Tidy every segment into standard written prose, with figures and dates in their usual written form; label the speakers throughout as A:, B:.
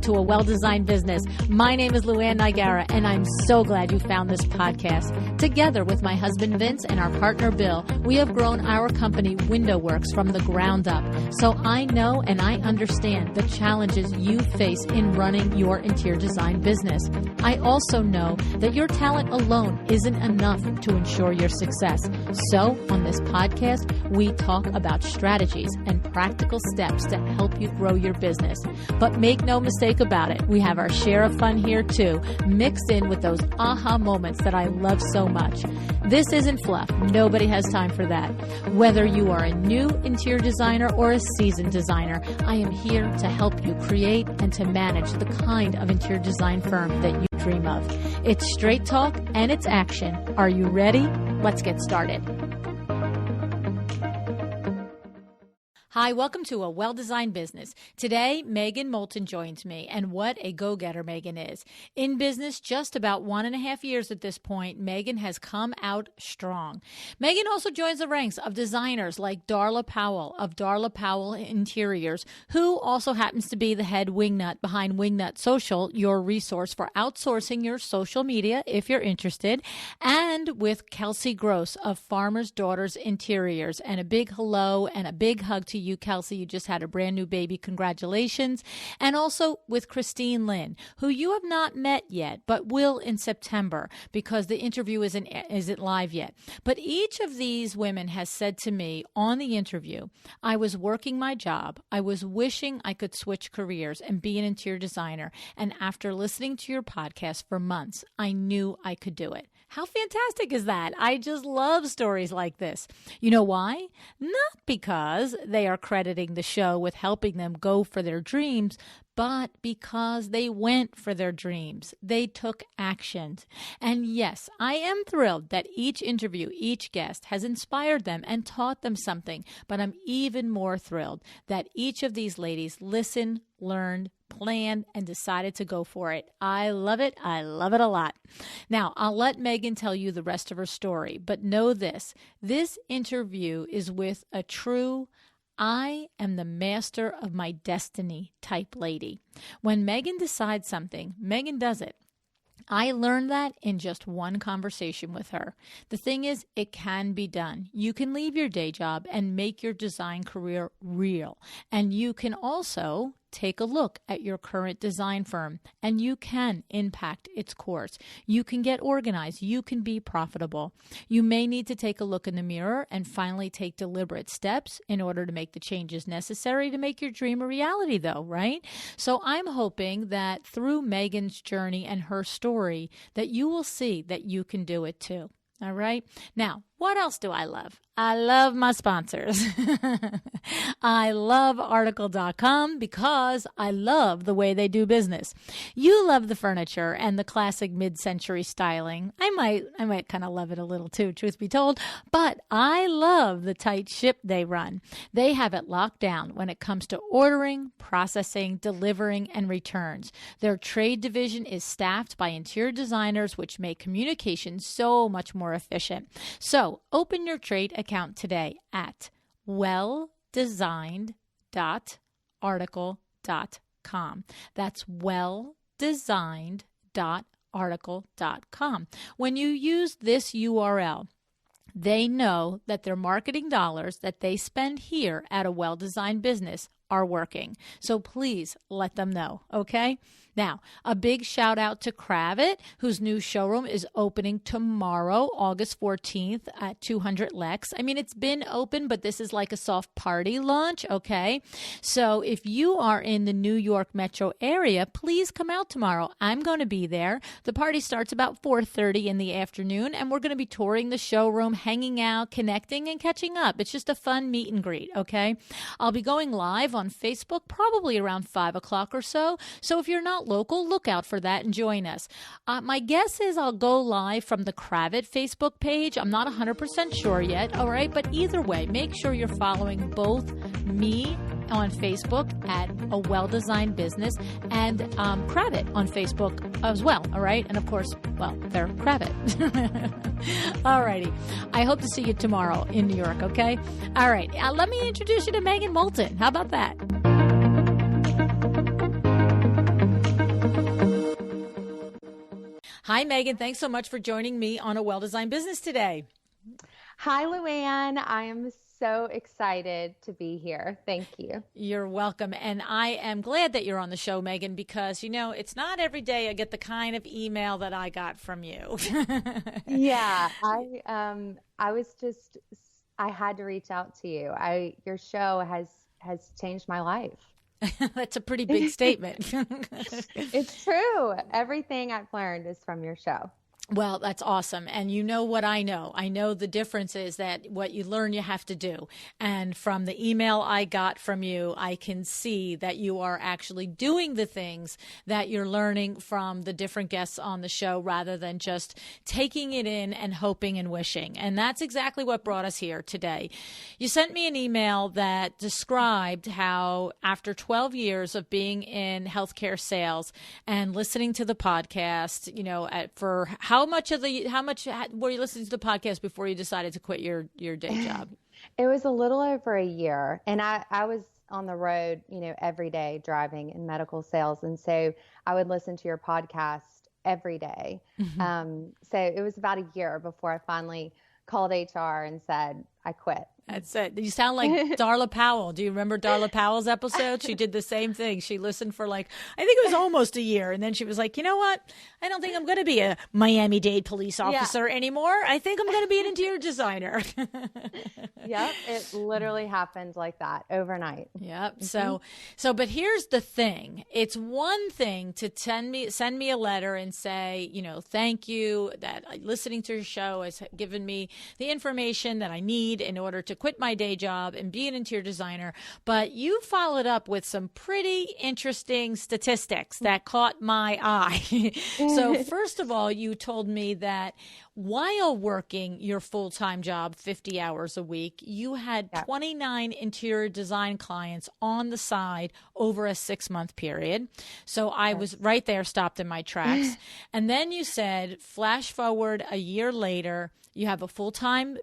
A: to A Well-Designed Business. My name is Luann Nigara, and I'm so glad you found this podcast. Together with my husband Vince and our partner Bill, we have grown our company Window Works from the ground up. So I know and I understand the challenges you face in running your interior design business. I also know that your talent alone isn't enough to ensure your success. So on this podcast, we talk about strategies and practical steps to help you grow your business. But make no mistake about it, we have our share of fun here too, mixed in with those aha moments that I love so much. This isn't fluff. Nobody has time for that. Whether you are a new interior designer or a seasoned designer, I am here to help you create and to manage the kind of interior design firm that you dream of. It's straight talk and it's action. Are you ready? Let's get started. Hi, welcome to A Well-Designed Business. Today, Megan Molten joins me, and what a go-getter Megan is. In business, just about 1.5 years at this point, Megan has come out strong. Megan also joins the ranks of designers like Darla Powell of Darla Powell Interiors, who also happens to be the head wingnut behind Wingnut Social, your resource for outsourcing your social media if you're interested, and with Kelsey Gross of Farmer's Daughters Interiors. And a big hello and a big hug to you, Kelsey. You just had a brand new baby. Congratulations. And also with Christine Lynn, who you have not met yet, but will in September because the interview isn't live yet. But each of these women has said to me on the interview, I was working my job. I was wishing I could switch careers and be an interior designer. And after listening to your podcast for months, I knew I could do it. How fantastic is that? I just love stories like this. You know why? Not because they are crediting the show with helping them go for their dreams, but because they went for their dreams. They took actions. And yes, I am thrilled that each interview, each guest has inspired them and taught them something. But I'm even more thrilled that each of these ladies listened, learned, planned, and decided to go for it. I love it. I love it a lot. Now, I'll let Megan tell you the rest of her story, but know this. This interview is with a true I am the master of my destiny type lady. When Megan decides something, Megan does it. I learned that in just one conversation with her. The thing is, it can be done. You can leave your day job and make your design career real. And you can also take a look at your current design firm and you can impact its course. You can get organized. You can be profitable. You may need to take a look in the mirror and finally take deliberate steps in order to make the changes necessary to make your dream a reality though, right? So I'm hoping that through Megan's journey and her story that you will see that you can do it too. All right. Now, what else do I love? I love my sponsors. I love Article.com because I love the way they do business. You love the furniture and the classic mid-century styling. I might kind of love it a little too, truth be told, but I love the tight ship they run. They have it locked down when it comes to ordering, processing, delivering, and returns. Their trade division is staffed by interior designers, which make communication so much more efficient. So open your trade account today at welldesigned.article.com. That's welldesigned.article.com. When you use this URL, they know that their marketing dollars that they spend here at A Well-Designed Business are working. So please let them know, okay? Now, a big shout out to Kravit, whose new showroom is opening tomorrow, August 14th at 200 Lex. I mean, it's been open, but this is like a soft party launch, okay? So if you are in the New York metro area, please come out tomorrow. I'm going to be there. The party starts about 4:30 in the afternoon, and we're going to be touring the showroom, hanging out, connecting, and catching up. It's just a fun meet and greet, okay? I'll be going live on Facebook probably around 5 o'clock or so. So if you're not local, look out for that and join us. My guess is I'll go live from the Kravit Facebook page. I'm not 100% sure yet, all right? But either way, make sure you're following both me on Facebook at A Well-Designed Business and Kravit on Facebook as well, all right? And of course, well, they're Kravit. All righty. I hope to see you tomorrow in New York, okay? All right. Let me introduce you to Megan Molten. How about that? Hi, Megan. Thanks so much for joining me on A Well-Designed Business today.
B: Hi, Luann. I am so excited to be here. Thank you.
A: You're welcome. And I am glad that you're on the show, Megan, because, it's not every day I get the kind of email that I got from you.
B: Yeah, I had to reach out to you. Your show has changed my life.
A: That's a pretty big statement.
B: It's true. Everything I've learned is from your show.
A: Well, that's awesome. And you know what I know. I know the difference is that what you learn, you have to do. And from the email I got from you, I can see that you are actually doing the things that you're learning from the different guests on the show rather than just taking it in and hoping and wishing. And that's exactly what brought us here today. You sent me an email that described how after 12 years of being in healthcare sales and listening to the podcast, for how much were you listening to the podcast before you decided to quit your day job?
B: It was a little over a year, and I was on the road, every day driving in medical sales. And so I would listen to your podcast every day.
A: Mm-hmm.
B: So it was about a year before I finally called HR and said, I quit.
A: That's it. You sound like Darla Powell. Do you remember Darla Powell's episode? She did the same thing. She listened for I think it was almost a year. And then she was like, you know what? I don't think I'm going to be a Miami-Dade police officer anymore. I think I'm going to be an interior designer.
B: Yep. It literally happened like that overnight.
A: Yep.
B: Mm-hmm.
A: But here's the thing. It's one thing to send me a letter and say, thank you that listening to your show has given me the information that I need in order to quit my day job and be an interior designer. But you followed up with some pretty interesting statistics that caught my eye. So first of all, you told me that while working your full-time job, 50 hours a week, you had 29 interior design clients on the side over a 6-month period. So I was right there, stopped in my tracks. And then you said, flash forward a year later, you have a full-time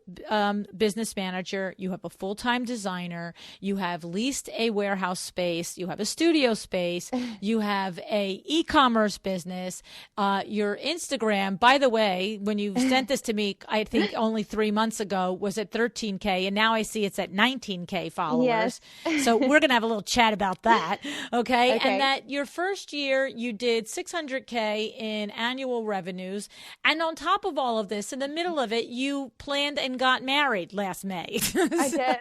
A: business manager, you have a full-time designer, you have leased a warehouse space, you have a studio space, you have a e-commerce business. Your Instagram, by the way, when you sent this to me, I think only 3 months ago, was at 13K, and now I see it's at 19K followers.
B: Yes.
A: So we're going to have a little chat about that, okay? And that your first year, you did 600K in annual revenues, and on top of all of this, in the middle of it, you planned and got married last May.
B: I did.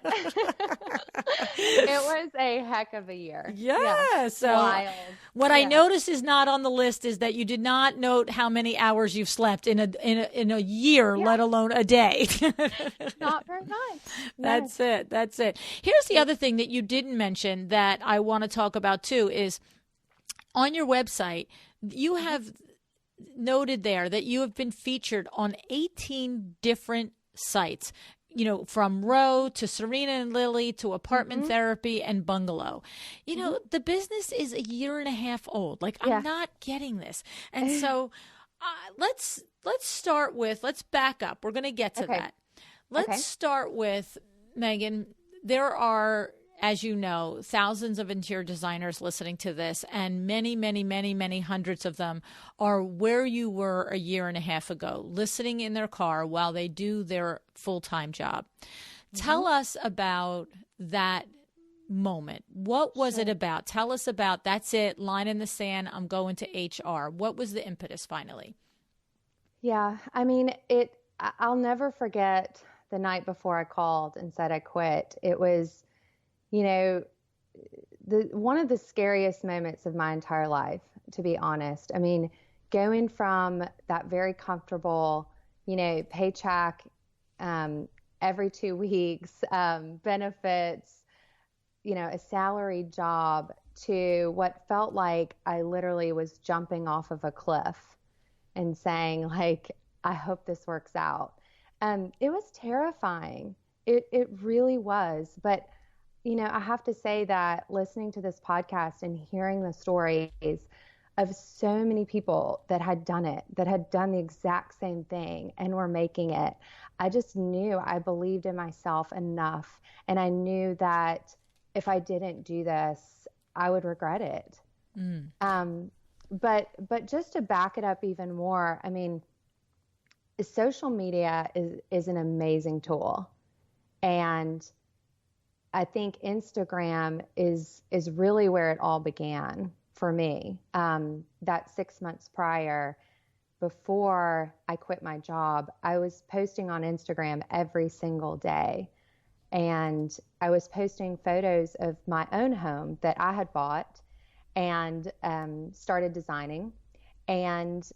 B: It was a heck of a year.
A: Yeah. So
B: wild.
A: What I noticed is not on the list is that you did not note how many hours you've slept in a year, let alone a day.
B: Not very much.
A: That's it. Here's the other thing that you didn't mention that I want to talk about too is on your website, you have noted there that you have been featured on 18 different sites, from Row to Serena and Lily to Apartment Therapy and Bungalow. The business is a year and a half old. I'm not getting this. And so let's back up. We're going to get to that. Let's start with, Megan, there are, as you know, thousands of interior designers listening to this, and many, many, many, many hundreds of them are where you were a year and a half ago, listening in their car while they do their full-time job. Tell us about that moment. What was it about? Tell us about, that's it, line in the sand, I'm going to HR. What was the impetus finally?
B: Yeah, I'll never forget the night before I called and said I quit. It was one of the scariest moments of my entire life, to be honest. Going from that very comfortable, paycheck every 2 weeks, benefits, a salary job, to what felt like I literally was jumping off of a cliff and saying, I hope this works out. It was terrifying. It really was. But I have to say that listening to this podcast and hearing the stories of so many people that had done it, that had done the exact same thing and were making it, I just knew I believed in myself enough. And I knew that if I didn't do this, I would regret it. but just to back it up even more, I mean, social media is an amazing tool. And I think Instagram is really where it all began for me. That 6 months prior, before I quit my job, I was posting on Instagram every single day. And I was posting photos of my own home that I had bought and started designing. And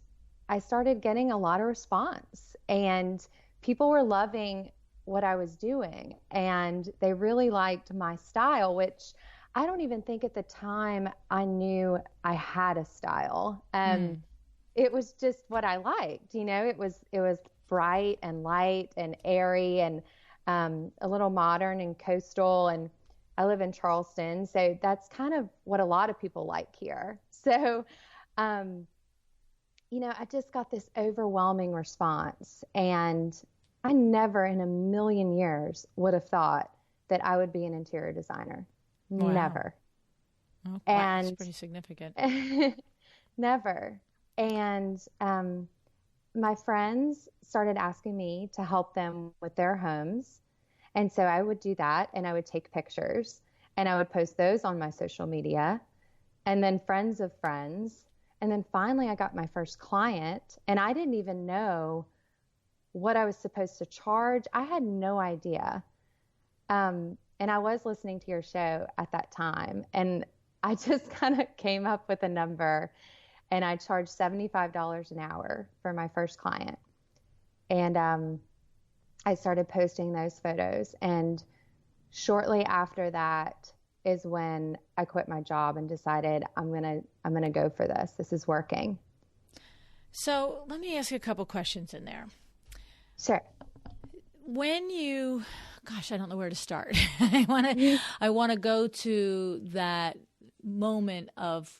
B: I started getting a lot of response, and people were loving what I was doing, and they really liked my style, which I don't even think at the time I knew I had a style. It was just what I liked. It was bright and light and airy and a little modern and coastal. And I live in Charleston, so that's kind of what a lot of people like here. So, I just got this overwhelming response, and I never in a million years would have thought that I would be an interior designer. Wow. Never.
A: Oh, and that's pretty significant.
B: Never. And my friends started asking me to help them with their homes. And so I would do that, and I would take pictures, and I would post those on my social media, and then friends of friends. And then finally I got my first client, and I didn't even know what I was supposed to charge. I had no idea. And I was listening to your show at that time, and I just kind of came up with a number, and I charged $75 an hour for my first client. And I started posting those photos. And shortly after that is when I quit my job and decided I'm gonna go for this. This is working.
A: So let me ask you a couple questions in there.
B: Sure.
A: When you, gosh, I don't know where to start. I want to go to that moment of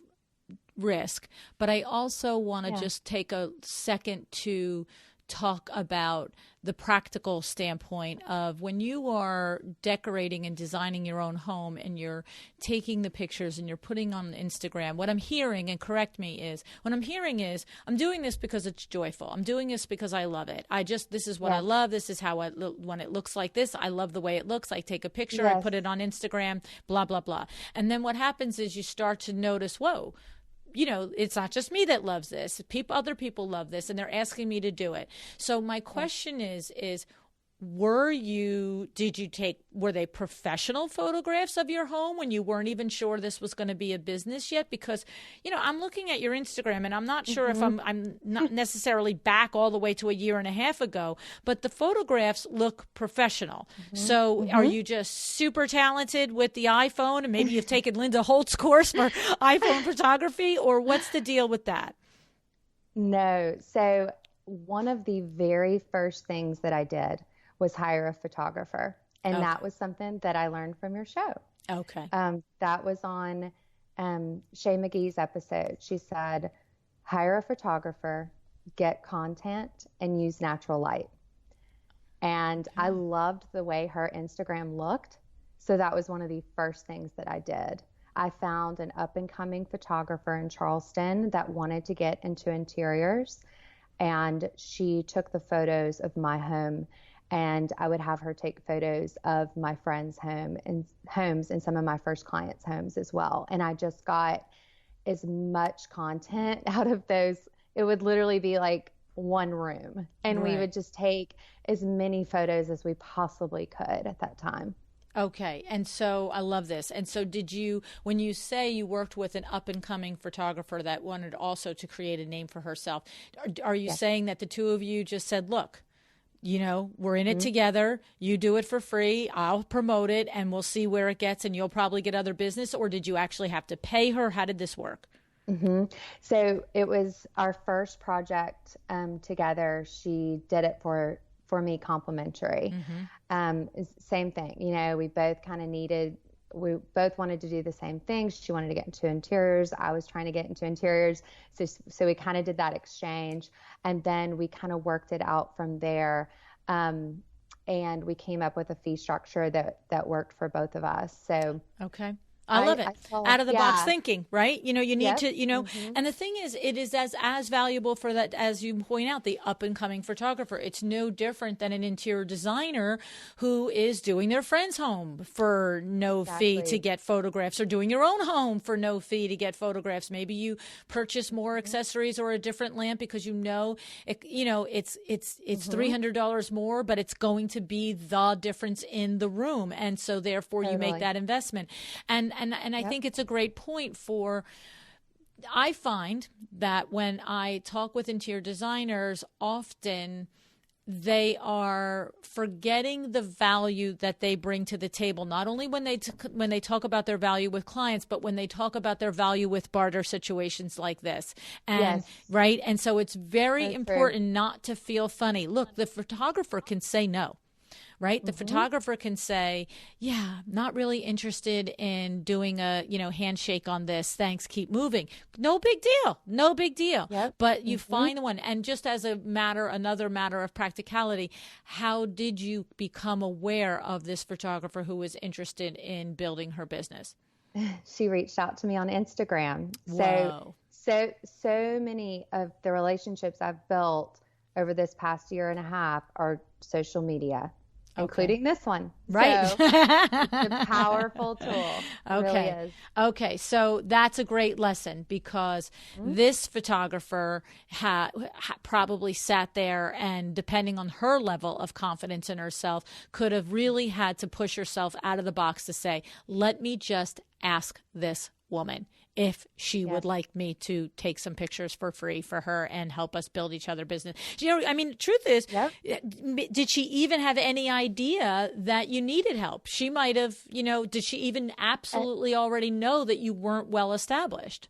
A: risk, but I also want to just take a second to talk about the practical standpoint of when you are decorating and designing your own home and you're taking the pictures and you're putting on Instagram. What I'm hearing, and correct me, is I'm doing this because it's joyful. I'm doing this because I love it. This is what I love. This is how when it looks like this, I love the way it looks. I take a picture, I put it on Instagram, blah, blah, blah. And then what happens is you start to notice, whoa, it's not just me that loves this. Other people love this, and they're asking me to do it. So my question is were they professional photographs of your home when you weren't even sure this was going to be a business yet? Because, I'm looking at your Instagram, and I'm not sure if I'm not necessarily back all the way to a year and a half ago, but the photographs look professional. So are you just super talented with the iPhone, and maybe you've taken Linda Holt's course for iPhone photography, or what's the deal with that?
B: No. So one of the very first things that I did was hire a photographer. And that was something that I learned from your show.
A: Okay.
B: That was on Shea McGee's episode. She said, hire a photographer, get content, and use natural light. And I loved the way her Instagram looked. So that was one of the first things that I did. I found an up-and-coming photographer in Charleston that wanted to get into interiors. And she took the photos of my home, and I would have her take photos of my friends' homes and some of my first clients' homes as well. And I just got as much content out of those. It would literally be like one room, and we would just take as many photos as we possibly could at that time.
A: Okay. And so I love this. And so when you say you worked with an up-and-coming photographer that wanted also to create a name for herself, are you saying that the two of you just said, look, we're in it together. You do it for free. I'll promote it, and we'll see where it gets, and you'll probably get other business? Or did you actually have to pay her? How did this work?
B: So it was our first project together. She did it for me complimentary. Same thing. We both kind of we both wanted to do the same thing. She wanted to get into interiors. I was trying to get into interiors. So we kind of did that exchange, and then we kind of worked it out from there. And we came up with a fee structure that worked for both of us. So,
A: okay. I love it. Out of the box
B: yeah.
A: thinking, right? You know, you need
B: Yep.
A: to, you know, and the thing is, it is as valuable for that, as you point out, the up and coming photographer. It's no different than an interior designer who is doing their friend's home for no fee to get photographs, or doing your own home for no fee to get photographs. Maybe you purchase more accessories or a different lamp because it's $300 more, but it's going to be the difference in the room, and so therefore you make that investment. And I think it's a great point I find that when I talk with interior designers, often they are forgetting the value that they bring to the table, not only when they talk about their value with clients, but when they talk about their value with barter situations like this. And right. And so it's very important not to feel funny. Look, the photographer can say no. Right? The photographer can say, yeah, not really interested in doing a, handshake on this. Thanks. Keep moving. No big deal. No big deal.
B: Yep.
A: But you find the one. And just as another matter of practicality, how did you become aware of this photographer who was interested in building her business?
B: She reached out to me on Instagram.
A: Wow.
B: So many of the relationships I've built over this past year and a half are social media. Including this one.
A: Right.
B: So it's a powerful tool. It really is.
A: Okay. So that's a great lesson, because this photographer probably sat there and, depending on her level of confidence in herself, could have really had to push herself out of the box to say, let me just ask this woman if she would like me to take some pictures for free for her and help us build each other business. The truth is, did she even have any idea that you needed help? She might have, did she even absolutely already know that you weren't well established?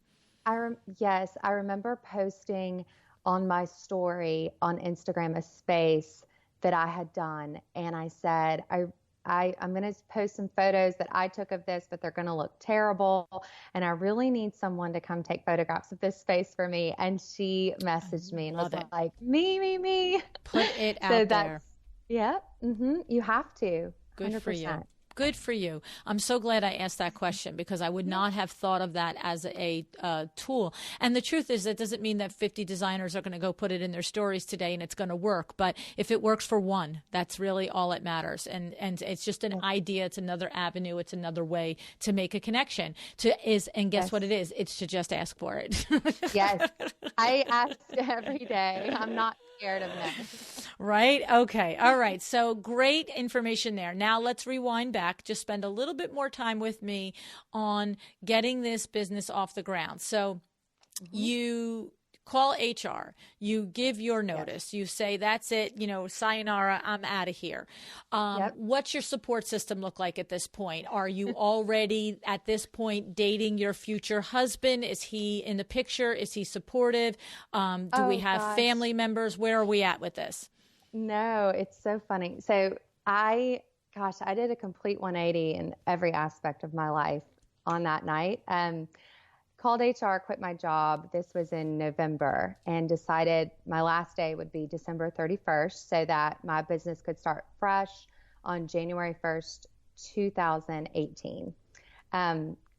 B: Yes, I remember posting on my story on Instagram a space that I had done. And I said, I'm going to post some photos that I took of this, but they're going to look terrible. And I really need someone to come take photographs of this space for me. And she messaged me and was like, me.
A: Put it out there.
B: Yeah. You have to.
A: Good
B: 100%.
A: for you. Good for you. I'm so glad I asked that question, because I would not have thought of that as a tool. And the truth is, that doesn't mean that 50 designers are going to go put it in their stories today and it's going to work. But if it works for one, that's really all that matters. And it's just an idea. It's another avenue. It's another way to make a connection. And guess what it is? It's to just ask for it.
B: Yes. I ask every day. I'm not scared of no.
A: Right? Okay. All right. So great information there. Now let's rewind back. Just spend a little bit more time with me on getting this business off the ground. So you call HR, you give your notice, you say, that's it, sayonara, I'm out of here. What's your support system look like at this point? Are you already at this point dating your future husband? Is he in the picture? Is he supportive? Do we have family members? Where are we at with this?
B: No, it's so funny. So I did a complete 180 in every aspect of my life on that night. Called HR, quit my job. This was in November, and decided my last day would be December 31st so that my business could start fresh on January 1st, 2018.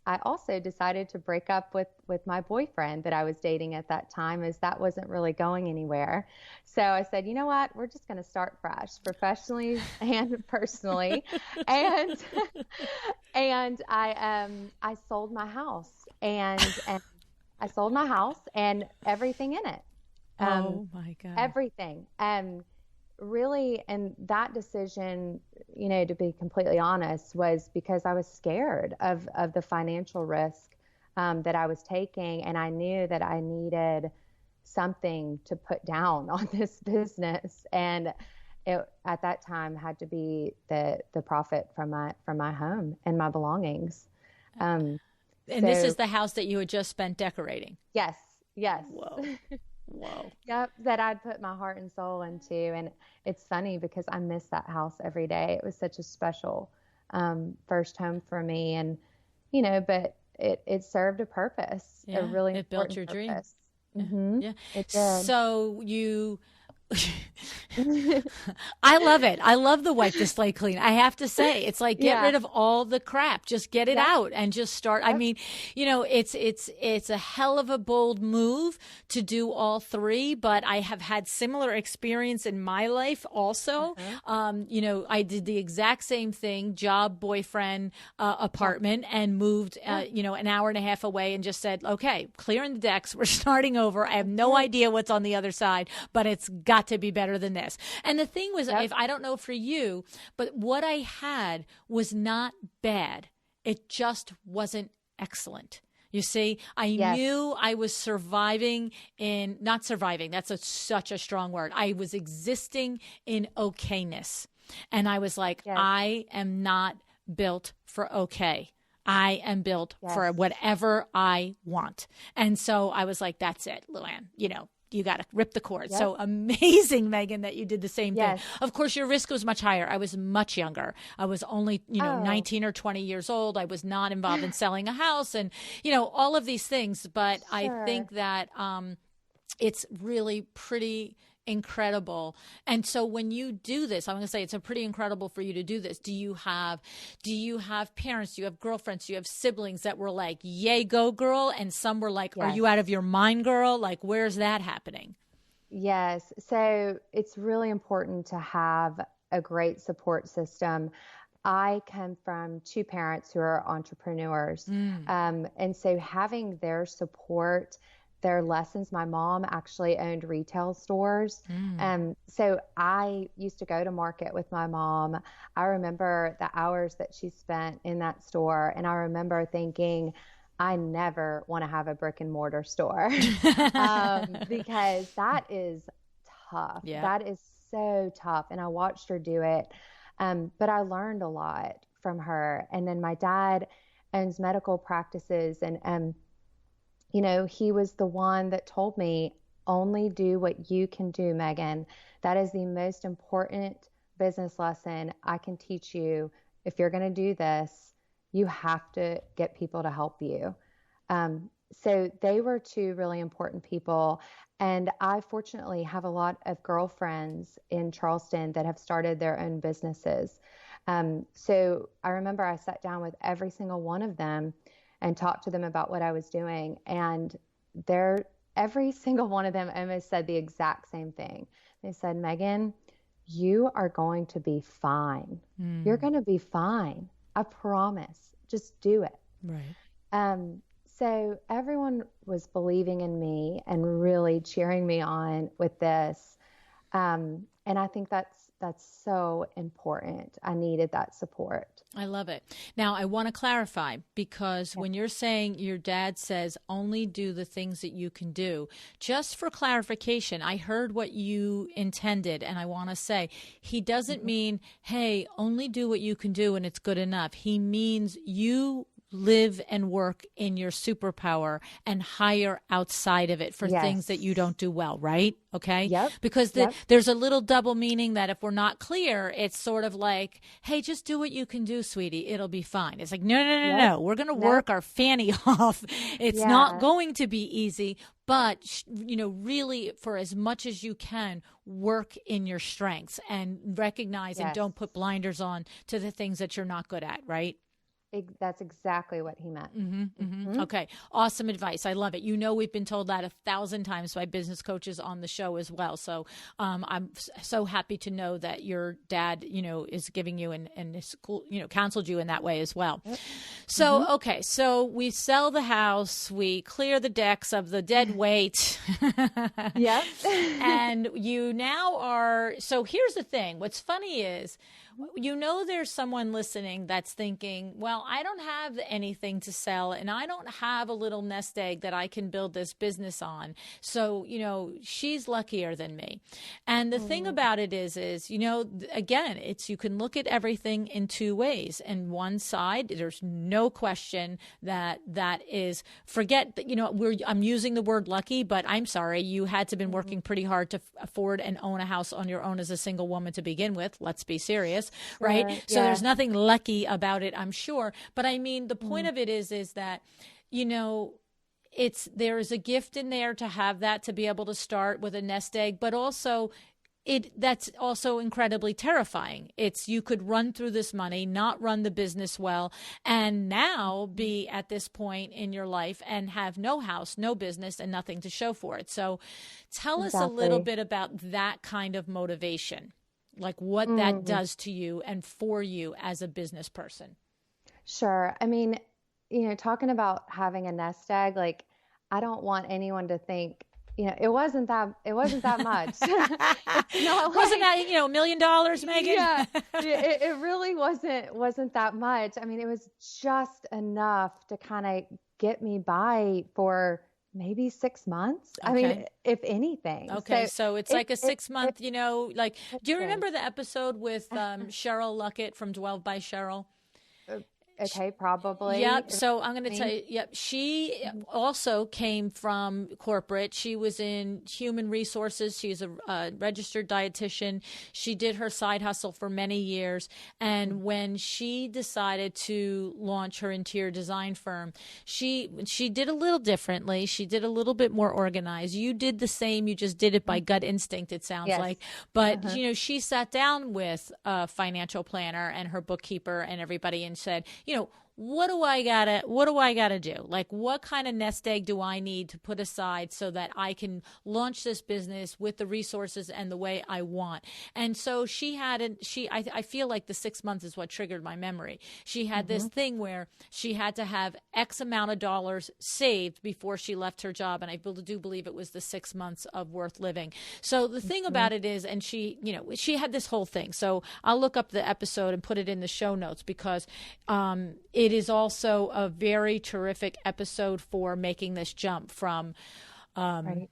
B: I also decided to break up with my boyfriend that I was dating at that time, as that wasn't really going anywhere. So I said, you know what, we're just going to start fresh, professionally and personally. And I sold my house, and I sold my house and everything in it.
A: Oh my God.
B: Everything. Really, and that decision, to be completely honest, was because I was scared of the financial risk that I was taking, and I knew that I needed something to put down on this business, and it at that time had to be the profit from my home and my belongings. And
A: this is the house that you had just spent decorating.
B: Yes.
A: Whoa.
B: Yep, that I'd put my heart and soul into. And it's funny because I miss that house every day. It was such a special first home for me. And, but it served a purpose.
A: Yeah,
B: a really
A: it built your
B: purpose.
A: dream.
B: Mm-hmm.
A: Yeah.
B: It did.
A: So you I love it. I love the wipe the slate clean. I have to say, it's like, get rid of all the crap, just get it out and just start. I mean, it's a hell of a bold move to do all three, but I have had similar experience in my life also. I did the exact same thing, job, boyfriend, apartment, and moved, an hour and a half away and just said, okay, clearing the decks. We're starting over. I have no idea what's on the other side, but it's got to be better than this. And the thing was, if I don't know for you, but what I had was not bad. It just wasn't excellent. You see, I knew I was not surviving. That's such a strong word. I was existing in okayness. And I was like, I am not built for okay. I am built for whatever I want. And so I was like, that's it, Luann, you got to rip the cord. So amazing, Megan, that you did the same thing. Of course, your risk was much higher. I was much younger. I was only, 19 or 20 years old. I was not involved in selling a house and, all of these things. But I think that it's really pretty incredible. And so when you do this, I'm going to say it's pretty incredible for you to do this. Do you have parents? Do you have girlfriends? Do you have siblings that were like, yay, go girl? And some were like, are you out of your mind, girl? Like, where's that happening?
B: Yes. So it's really important to have a great support system. I come from two parents who are entrepreneurs. And so having their support, their lessons. My mom actually owned retail stores. So I used to go to market with my mom. I remember the hours that she spent in that store. And I remember thinking, I never want to have a brick and mortar store because that is tough. That is so tough. And I watched her do it. But I learned a lot from her. And then my dad owns medical practices and, he was the one that told me, only do what you can do, Megan. That is the most important business lesson I can teach you. If you're going to do this, you have to get people to help you. So they were two really important people. And I fortunately have a lot of girlfriends in Charleston that have started their own businesses. So I remember I sat down with every single one of them and talked to them about what I was doing. And every single one of them almost said the exact same thing. They said, Megan, you are going to be fine. You're going to be fine. I promise. Just do it.
A: Right.
B: So everyone was believing in me and really cheering me on with this. And I think that's so important. I needed that support.
A: I love it. Now, I want to clarify because when you're saying your dad says only do the things that you can do, just for clarification, I heard what you intended, and I want to say he doesn't mean, hey, only do what you can do and it's good enough. He means you live and work in your superpower and hire outside of it for things that you don't do well, right? Okay?
B: Yep.
A: Because there's a little double meaning that if we're not clear, it's sort of like, hey, just do what you can do, sweetie. It'll be fine. It's like, no. We're going to work our fanny off. It's not going to be easy, but, really for as much as you can, work in your strengths and recognize and don't put blinders on to the things that you're not good at, right?
B: That's exactly what he meant.
A: Okay. Awesome advice. I love it. We've been told that 1,000 times by business coaches on the show as well. So I'm so happy to know that your dad, is giving you and is cool, counseled you in that way as well. So, okay. So we sell the house, we clear the decks of the dead weight. And you now are, so here's the thing. What's funny is, there's someone listening that's thinking, well, I don't have anything to sell and I don't have a little nest egg that I can build this business on. So, she's luckier than me. And the thing about it is, again, you can look at everything in two ways. And one side, there's no question that is, forget that, I'm using the word lucky, but I'm sorry, you had to been working pretty hard to afford and own a house on your own as a single woman to begin with. Let's be serious. Right. So there's nothing lucky about it, I'm sure. But I mean, the point of it is that, there is a gift in there to have that, to be able to start with a nest egg, but also that's also incredibly terrifying. You could run through this money, not run the business well, and now be at this point in your life and have no house, no business, and nothing to show for it. So tell us a little bit about that kind of motivation, like what that does to you and for you as a business person.
B: Sure. I mean, talking about having a nest egg, like I don't want anyone to think, it wasn't that much. It's not
A: wasn't that, $1 million, Megan?
B: Yeah, it really wasn't that much. I mean, it was just enough to kind of get me by for maybe 6 months. Okay. I mean, if anything.
A: Okay. So it's like a 6 month, do you remember the episode with Cheryl Luckett from 12 by Cheryl?
B: Okay, probably.
A: Yep. So I'm going to tell you, yep. She also came from corporate. She was in human resources. She's a registered dietitian. She did her side hustle for many years. And when she decided to launch her interior design firm, she did a little differently. She did a little bit more organized. You did the same. You just did it by gut instinct, it sounds like. But, she sat down with a financial planner and her bookkeeper and everybody and said, what do I gotta do? Like, what kind of nest egg do I need to put aside so that I can launch this business with the resources and the way I want? And so I feel like the 6 months is what triggered my memory. She had this thing where she had to have X amount of dollars saved before she left her job. And I do believe it was the 6 months of worth living. So the thing about it is, and she had this whole thing. So I'll look up the episode and put it in the show notes because, it is also a very terrific episode for making this jump from, and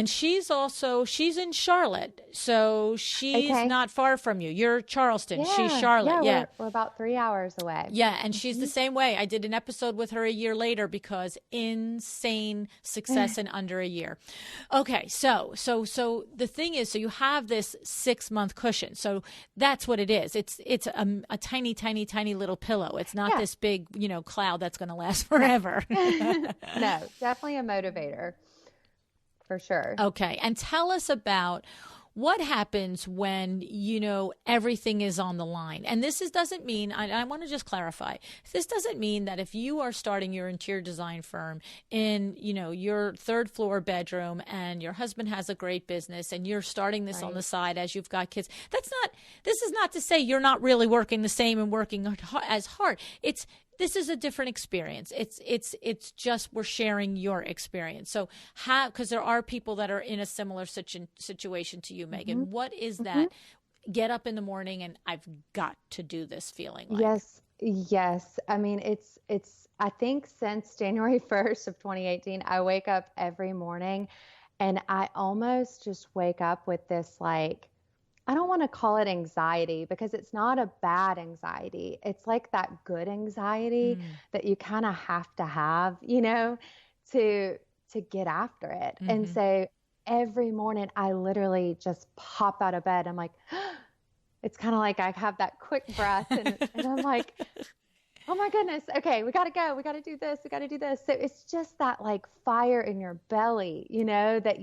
A: she's in Charlotte, so she's not far from you. You're Charleston. Yeah, she's Charlotte. Yeah.
B: We're about 3 hours away.
A: Yeah. And she's the same way. I did an episode with her a year later because insane success in under a year. Okay. So the thing is, so you have this 6 month cushion. So that's what it is. It's a tiny, tiny, tiny little pillow. It's not this big, cloud that's going to last forever.
B: No, definitely a motivator. For sure.
A: Okay. And tell us about what happens when, everything is on the line. And doesn't mean, I want to just clarify, this doesn't mean that if you are starting your interior design firm in, your third floor bedroom and your husband has a great business and you're starting this on the side as you've got kids, this is not to say you're not really working the same and working as hard. This is a different experience. It's just we're sharing your experience. So because there are people that are in a similar situation to you, Megan. What is that? Get up in the morning and I've got to do this feeling like?
B: Yes. I mean, it's I think since January 1st of 2018, I wake up every morning and I almost just wake up with this I don't want to call it anxiety because it's not a bad anxiety. It's like that good anxiety that you kind of have to have, to get after it. And so every morning I literally just pop out of bed. I'm like, it's kind of like I have that quick breath and I'm like, oh my goodness. Okay, we got to go. We got to do this. We got to do this. So it's just that fire in your belly, that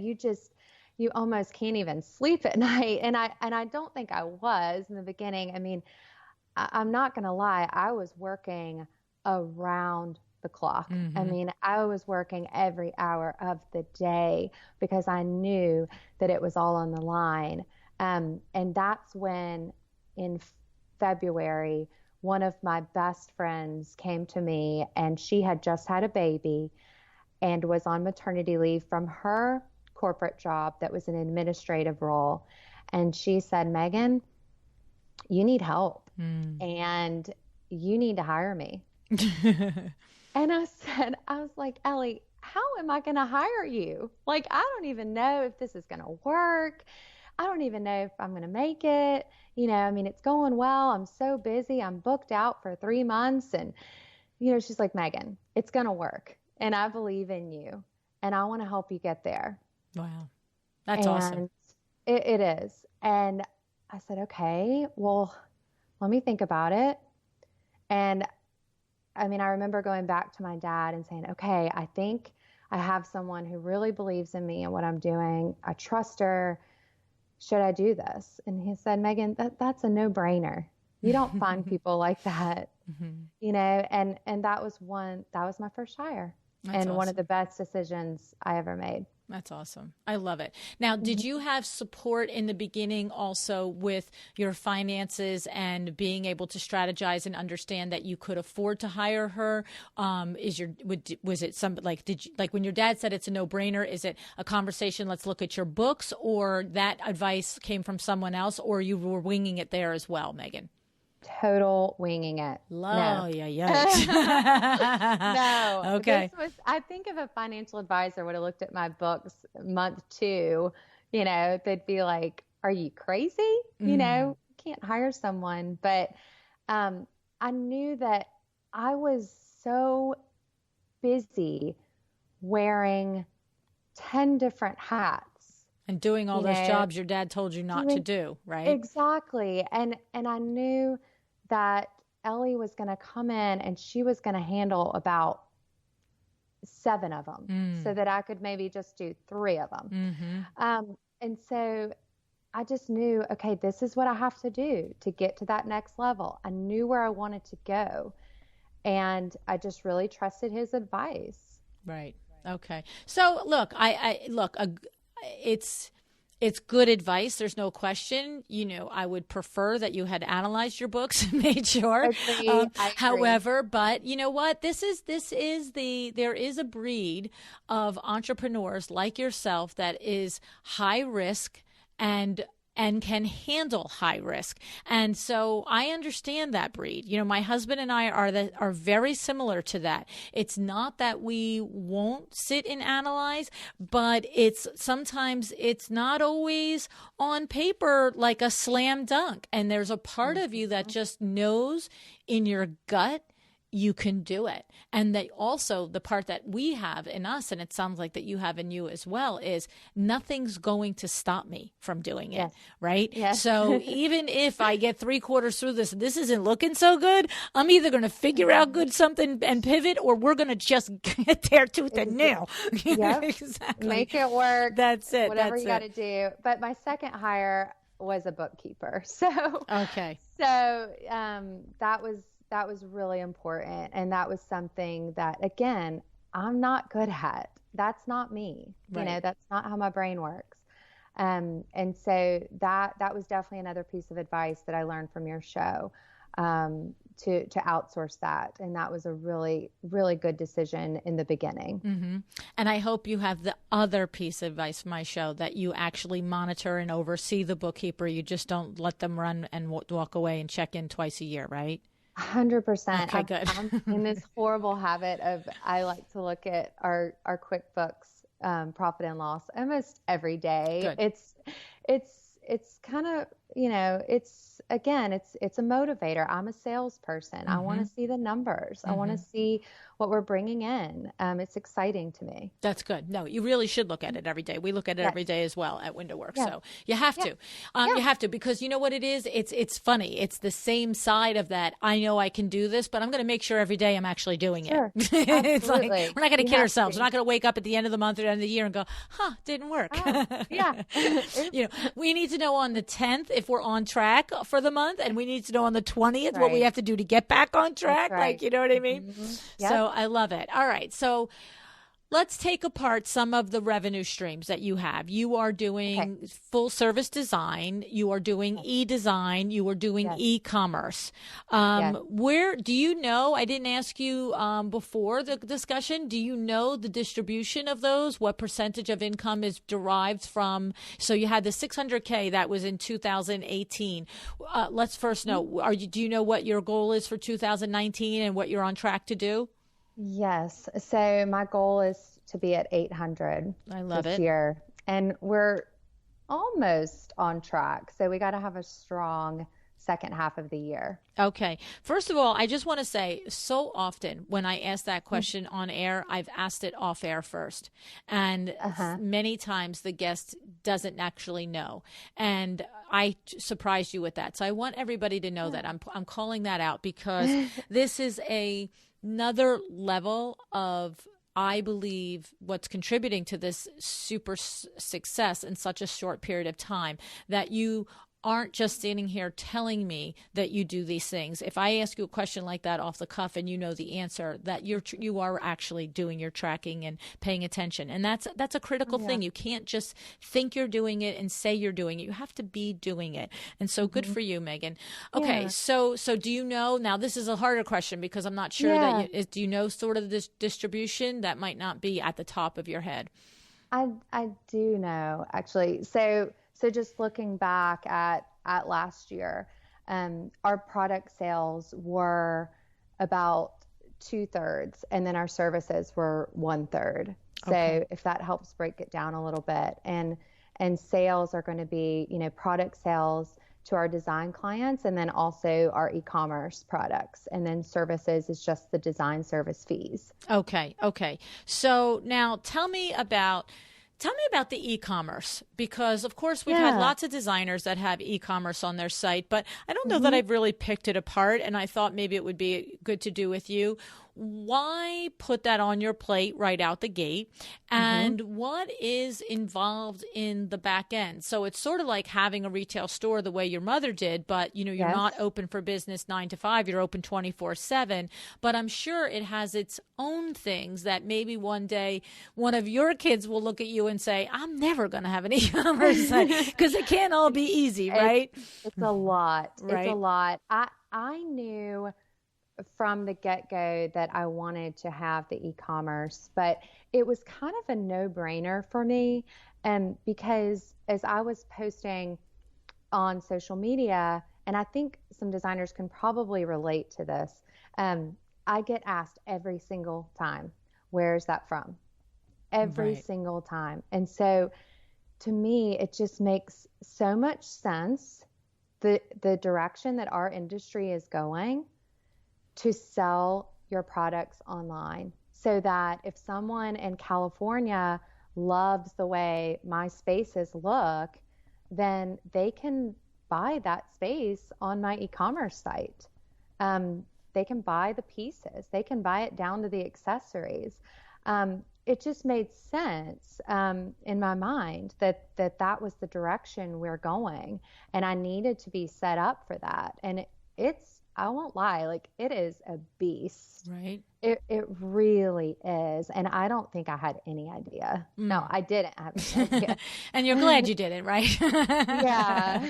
B: you almost can't even sleep at night. And I don't think I was in the beginning. I mean, I'm not going to lie. I was working around the clock. I mean, I was working every hour of the day because I knew that it was all on the line. And that's when in February, one of my best friends came to me and she had just had a baby and was on maternity leave from her corporate job that was an administrative role. And she said, Megan, you need help and you need to hire me. And I was like, Ellie, how am I going to hire you? I don't even know if this is going to work. I don't even know if I'm going to make it. I mean, it's going well. I'm so busy. I'm booked out for 3 months. And, she's like, Megan, it's going to work. And I believe in you. And I want to help you get there.
A: Wow. That's awesome.
B: It is. And I said, okay, well, let me think about it. And I mean, I remember going back to my dad and saying, okay, I think I have someone who really believes in me and what I'm doing. I trust her. should I do this? And he said, Megan, that's a no-brainer. You don't find people like that, you know, and that was my first hire. That's awesome. One of the best decisions I ever made.
A: That's awesome. I love it. Now, did you have support in the beginning also with your finances and being able to strategize and understand that you could afford to hire her? Was it some, like, when your dad said it's a no-brainer, is it a conversation, let's look at your books, or that advice came from someone else, or you were winging it there as well, Megan?
B: Total winging it.
A: No. Yeah.
B: No.
A: Okay.
B: I think if a financial advisor would have looked at my books month 2, you know, they'd be like, are you crazy? You know, you can't hire someone. But I knew that I was so busy wearing 10 different hats.
A: And doing all those jobs your dad told you not to do, right?
B: Exactly. And I knew that Ellie was going to come in and she was going to handle about 7 of them so that I could maybe just do 3 of them. And so I just knew, okay, this is what I have to do to get to that next level. I knew where I wanted to go. And I just really trusted his advice.
A: Right. Okay. So look, it's good advice. There's no question. You know, I would prefer that you had analyzed your books and made sure. However, but you know what? There is a breed of entrepreneurs like yourself that is high risk and can handle high risk. And so I understand that breed. You know, my husband and I are very similar to that. It's not that we won't sit and analyze, but sometimes it's not always on paper like a slam dunk. And there's a part of you that just knows in your gut you can do it. And that also the part that we have in us, and it sounds like that you have in you as well, is nothing's going to stop me from doing it. Right.
B: Yes.
A: So even if I get 3/4 through this isn't looking so good, I'm either going to figure out something and pivot, or we're going to just get there tooth and nail.
B: Yep.
A: Exactly.
B: Make it work.
A: That's it.
B: Whatever you got to do. But my second hire was a bookkeeper. So that was really important. And that was something that, again, I'm not good at. That's not me. Right. You know, that's not how my brain works. And so that was definitely another piece of advice that I learned from your show, to outsource that. And that was a really, really good decision in the beginning.
A: And I hope you have the other piece of advice from my show, that you actually monitor and oversee the bookkeeper. You just don't let them run and walk away and check in twice a year, right?
B: 100%.
A: Okay, good.
B: I'm in this horrible habit of, I like to look at our QuickBooks profit and loss almost every day.
A: Good.
B: It's kind of, you know, it's a motivator. I'm a salesperson. I want to see the numbers. I want to see what we're bringing in. It's exciting to me.
A: That's good. No, you really should look at it every day. We look at it every day as well at WindowWorks. So you have to. You have to, because you know what it is? It's funny. It's the same side of that. I know I can do this, but I'm going to make sure every day I'm actually doing it. It's like, we're not going to kid ourselves. We're not going to wake up at the end of the month or the end of the year and go, didn't work. You know, we need to know on the 10th if we're on track for the month, and we need to know on the 20th what we have to do to get back on track. Like, you know what I mean? So I love it. All right. So let's take apart some of the revenue streams that you have. You are doing full service design. You are doing e-design. You are doing e-commerce. Where do you know, I didn't ask you before the discussion, do you know the distribution of those? What percentage of income is derived from? So you had the $600K that was in 2018. Let's first know, do you know what your goal is for 2019 and what you're on track to do?
B: Yes. So my goal is to be at 800 this year. And we're almost on track. So we got to have a strong second half of the year.
A: Okay. First of all, I just want to say, so often when I ask that question on air, I've asked it off air first. And many times the guest doesn't actually know. And I surprised you with that. So I want everybody to know that I'm calling that out, because this is another level of I believe what's contributing to this super success in such a short period of time, that you aren't just standing here telling me that you do these things. If I ask you a question like that off the cuff and you know the answer, that you are actually doing your tracking and paying attention. And that's a critical thing. You can't just think you're doing it and say you're doing it. You have to be doing it. And so good for you, Megan. Okay. So do you know, now this is a harder question because I'm not sure that do you know sort of this distribution that might not be at the top of your head?
B: I do know, actually. So just looking back at last year, our product sales were about 2/3, and then our services were 1/3. So if that helps break it down a little bit, and sales are going to be, product sales to our design clients, and then also our e-commerce products, and then services is just the design service fees.
A: Okay. So now tell me about the e-commerce, because of course we've had lots of designers that have e-commerce on their site, but I don't know that I've really picked it apart, and I thought maybe it would be good to do with you. Why put that on your plate right out the gate? And what is involved in the back end? So it's sort of like having a retail store the way your mother did, but you're not open for business 9 to 5, you're open 24/7. But I'm sure it has its own things that maybe one day one of your kids will look at you and say, I'm never going to have an e-commerce site, because it can't all be easy, right?
B: It's a lot.
A: Right.
B: It's a lot. I knew from the get-go that I wanted to have the e-commerce, but it was kind of a no-brainer for me, because as I was posting on social media, and I think some designers can probably relate to this, I get asked every single time, where's that from? Every single time. And so to me, it just makes so much sense, the direction that our industry is going, to sell your products online, so that if someone in California loves the way my spaces look, then they can buy that space on my e-commerce site. They can buy the pieces. They can buy it down to the accessories. It just made sense in my mind that was the direction we're going, and I needed to be set up for that. And it's, I won't lie, like, it is a beast.
A: Right.
B: It really is. And I don't think I had any idea. No, I didn't have any idea.
A: And you're glad you didn't, right?
B: Yeah.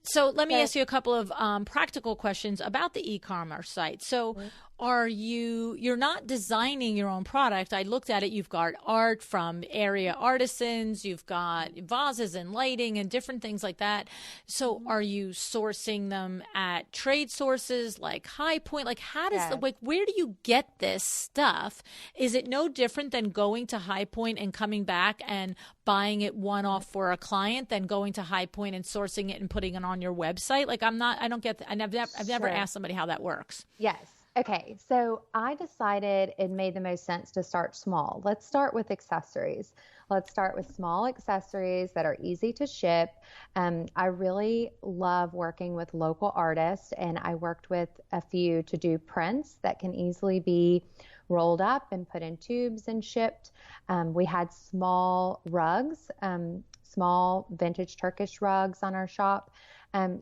A: So let me ask you a couple of practical questions about the e-commerce site. So you're not designing your own product. I looked at it. You've got art from area artisans. You've got vases and lighting and different things like that. So are you sourcing them at trade sources like High Point? Like, how does where do you get this stuff? Is it no different than going to High Point and coming back and buying it one-off for a client than going to High Point and sourcing it and putting it on your website? Like, I don't get that. I've never asked somebody how that works.
B: Yes. Okay. So I decided it made the most sense to start small. Let's start with accessories. Let's start with small accessories that are easy to ship. I really love working with local artists, and I worked with a few to do prints that can easily be rolled up and put in tubes and shipped. We had small rugs, small vintage Turkish rugs on our shop.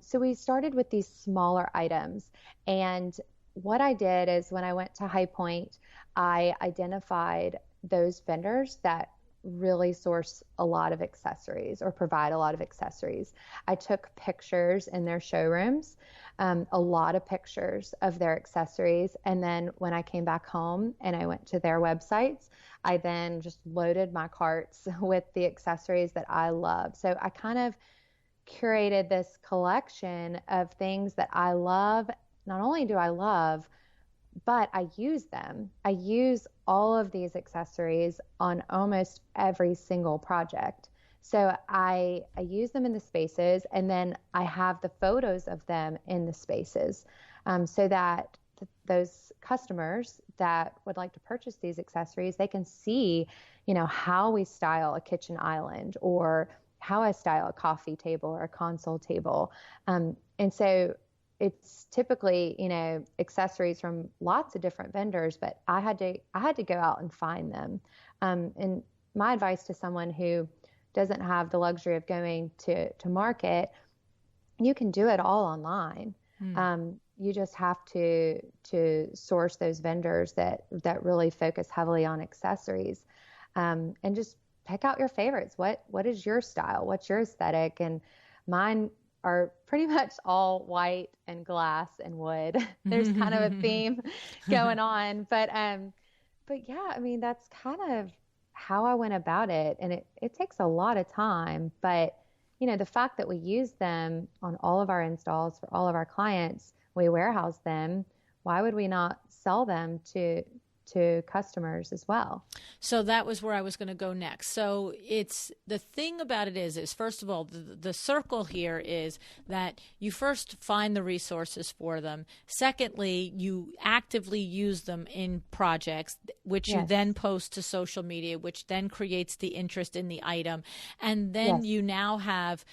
B: So we started with these smaller items. And what I did is, when I went to High Point, I identified those vendors that really source a lot of accessories or provide a lot of accessories. I took pictures in their showrooms, a lot of pictures of their accessories. And then when I came back home and I went to their websites, I then just loaded my carts with the accessories that I love. So I kind of curated this collection of things that I love. Not only do I love, but I use them. I use all of these accessories on almost every single project. So I use them in the spaces, and then I have the photos of them in the spaces, so that those customers that would like to purchase these accessories, they can see, how we style a kitchen island, or how I style a coffee table or a console table. And so it's typically, accessories from lots of different vendors, but I had to go out and find them. And my advice to someone who doesn't have the luxury of going to market, you can do it all online. You just have to source those vendors that really focus heavily on accessories, and just pick out your favorites. What is your style? What's your aesthetic? And mine are pretty much all white and glass and wood. There's kind of a theme going on, but yeah, I mean, that's kind of how I went about it. And it takes a lot of time, but the fact that we use them on all of our installs for all of our clients, we warehouse them. Why would we not sell them to customers as well?
A: So that was where I was going to go next. So it's the thing about it is first of all, the circle here is that you first find the resources for them. Secondly, you actively use them in projects, which you then post to social media, which then creates the interest in the item. And then you now have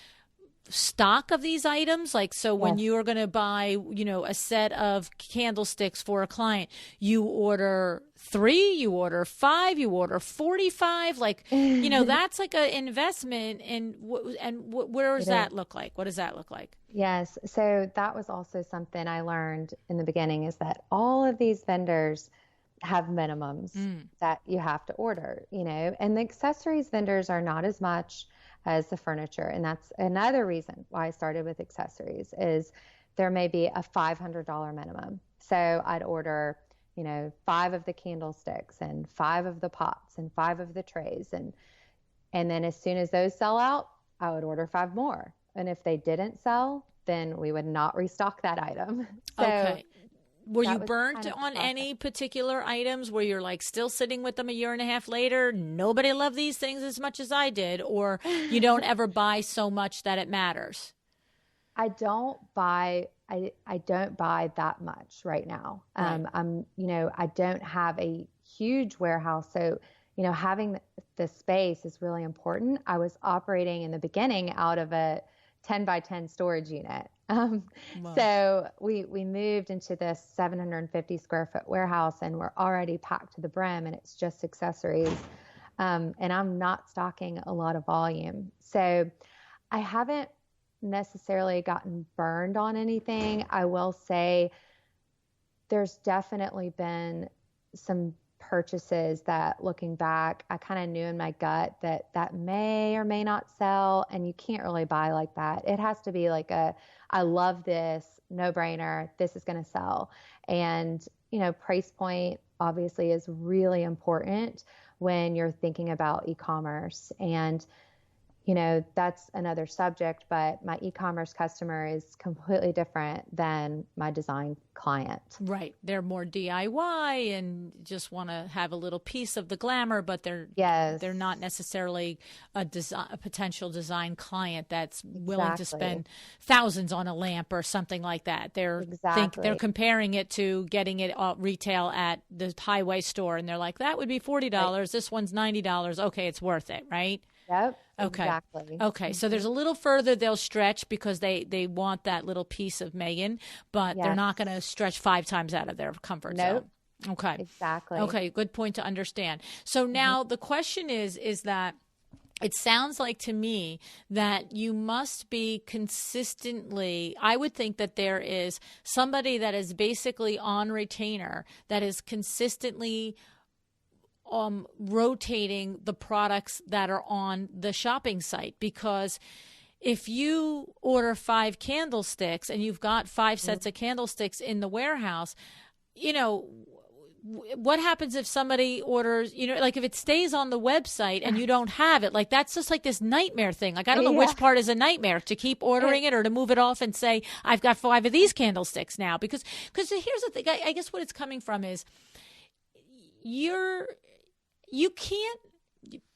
A: stock of these items. Like, so when you are going to buy, a set of candlesticks for a client, you order 3, you order 5, you order 45, that's like an investment. Where does that look like? What does that look like?
B: Yes. So that was also something I learned in the beginning, is that all of these vendors have minimums that you have to order, and the accessories vendors are not as much as the furniture. And that's another reason why I started with accessories, is there may be a $500 minimum. So I'd order, 5 of the candlesticks and 5 of the pots and 5 of the trays. And then as soon as those sell out, I would order 5 more. And if they didn't sell, then we would not restock that item. So
A: okay. Were you burnt on any particular items where you're like still sitting with them a year and a half later? Nobody loved these things as much as I did, or you don't ever buy so much that it matters?
B: I don't buy that much right now. Right. I don't have a huge warehouse. So, having the space is really important. I was operating in the beginning out of a 10 by 10 storage unit. Wow. So we moved into this 750 square foot warehouse, and we're already packed to the brim, and it's just accessories. And I'm not stocking a lot of volume. So I haven't necessarily gotten burned on anything. I will say there's definitely been some purchases that, looking back, I kind of knew in my gut that may or may not sell, and you can't really buy like that. It has to be like I love this, no brainer, this is going to sell. And, price point obviously is really important when you're thinking about e-commerce. And, that's another subject, but my e-commerce customer is completely different than my design client. Right.
A: They're more DIY and just want to have a little piece of the glamour, but they're not necessarily a potential design client that's willing to spend thousands on a lamp or something like that. They're comparing it to getting it retail at the highway store, and they're like, that would be $40. Right. This one's $90. Okay, it's worth it, right?
B: Yep.
A: Okay.
B: Exactly.
A: Okay. So there's a little further they'll stretch because they want that little piece of Megan, but they're not going to stretch 5 times out of their comfort zone. Okay.
B: Exactly.
A: Okay. Good point to understand. So now the question is that it sounds like to me that you must be consistently, I would think that there is somebody that is basically on retainer that is consistently rotating the products that are on the shopping site. Because if you order 5 candlesticks and you've got 5 sets of candlesticks in the warehouse, what happens if somebody orders, like if it stays on the website and you don't have it, like that's just like this nightmare thing. Like, I don't know which part is a nightmare, to keep ordering it or to move it off and say, I've got 5 of these candlesticks now. Because here's the thing, I guess what it's coming from is you can't,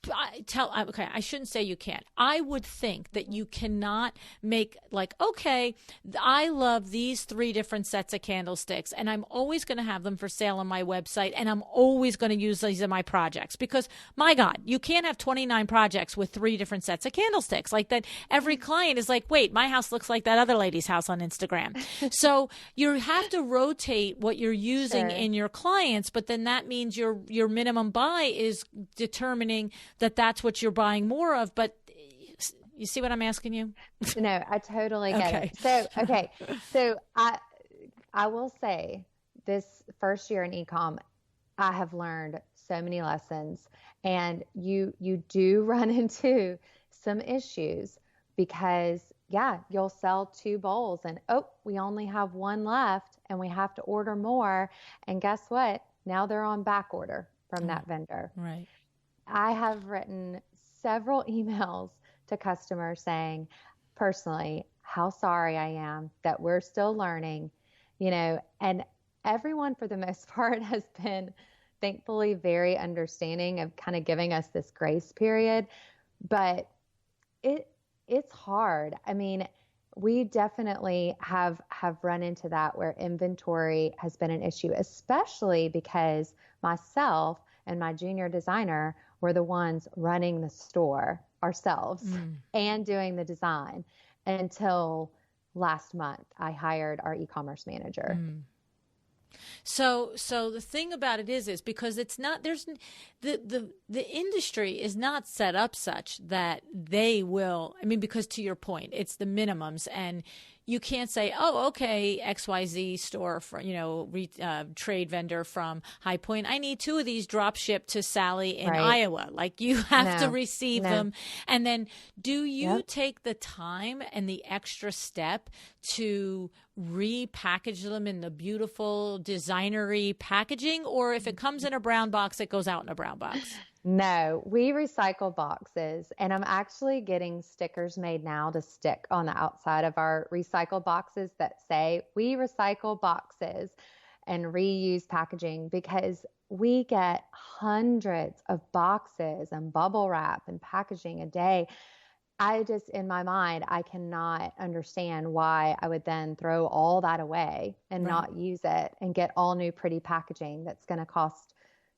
A: Okay, I shouldn't say you can't. I would think that you cannot make like, okay, I love these 3 different sets of candlesticks and I'm always going to have them for sale on my website and I'm always going to use these in my projects, because my God, you can't have 29 projects with 3 different sets of candlesticks like that. Every client is like, wait, my house looks like that other lady's house on Instagram. So you have to rotate what you're using in your clients, but then that means your minimum buy is determining that that's what you're buying more of. But you see what I'm asking you?
B: No, I totally get it. So I will say this first year in e-com, I have learned so many lessons, and you do run into some issues because you'll sell 2 bowls and we only have 1 left and we have to order more. And guess what? Now they're on back order from that vendor.
A: Right.
B: I have written several emails to customers saying personally how sorry I am that we're still learning, and everyone for the most part has been thankfully very understanding of kind of giving us this grace period. But it's hard. I mean, we definitely have run into that where inventory has been an issue, especially because myself and my junior designer were the ones running the store ourselves and doing the design until last month. I hired our e-commerce manager.
A: So the thing about it is because it's not, there's the industry is not set up such that they will, because to your point, it's the minimums, and you can't say, oh, okay, XYZ store for, trade vendor from High Point, I need 2 of these drop shipped to Sally in Iowa. Like, you have to receive them. And then do you take the time and the extra step to repackage them in the beautiful designery packaging? Or if it comes in a brown box, it goes out in a brown box?
B: No, we recycle boxes, and I'm actually getting stickers made now to stick on the outside of our recycle boxes that say we recycle boxes and reuse packaging, because we get hundreds of boxes and bubble wrap and packaging a day. I just, in my mind, I cannot understand why I would then throw all that away and not use it and get all new pretty packaging that's going to cost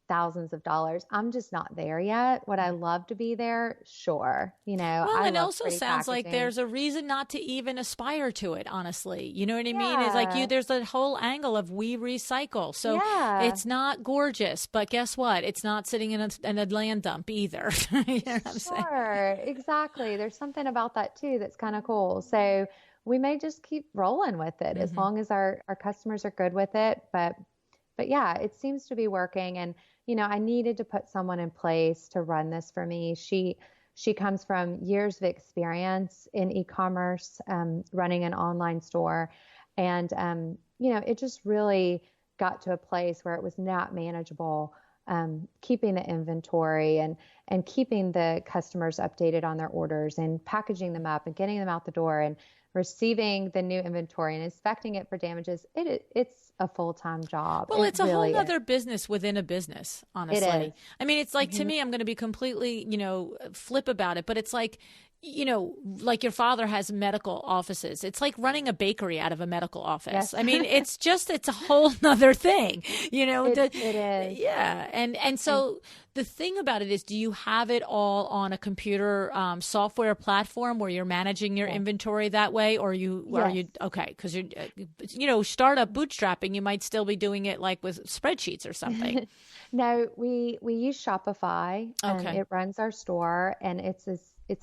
B: thousands of dollars. I'm just not there yet. Would I love to be there? Sure.
A: Well, it also sounds like there's a reason not to even aspire to it, honestly. You know what I mean? It's like there's a whole angle of we recycle. So it's not gorgeous, but guess what? It's not sitting in a land dump either. You know what I'm saying?
B: Sure. Exactly. There's something about that too that's kind of cool. So we may just keep rolling with it as long as our customers are good with it. But yeah, it seems to be working. And I needed to put someone in place to run this for me. She comes from years of experience in e-commerce, running an online store. And, it just really got to a place where it was not manageable, keeping the inventory and keeping the customers updated on their orders and packaging them up and getting them out the door and receiving the new inventory and inspecting it for damages. It's a full-time job.
A: Well, it's a whole other business within a business, honestly.
B: It is.
A: It's like, to me, I'm going to be completely, flip about it, but it's like, like your father has medical offices. It's like running a bakery out of a medical office.
B: Yes.
A: It's a whole nother thing,
B: It is.
A: Yeah. And so the thing about it is, do you have it all on a computer software platform where you're managing your inventory that way? Or are you, okay. Cause startup bootstrapping, you might still be doing it like with spreadsheets or something.
B: No, we use Shopify.
A: Okay.
B: And it runs our store, and it's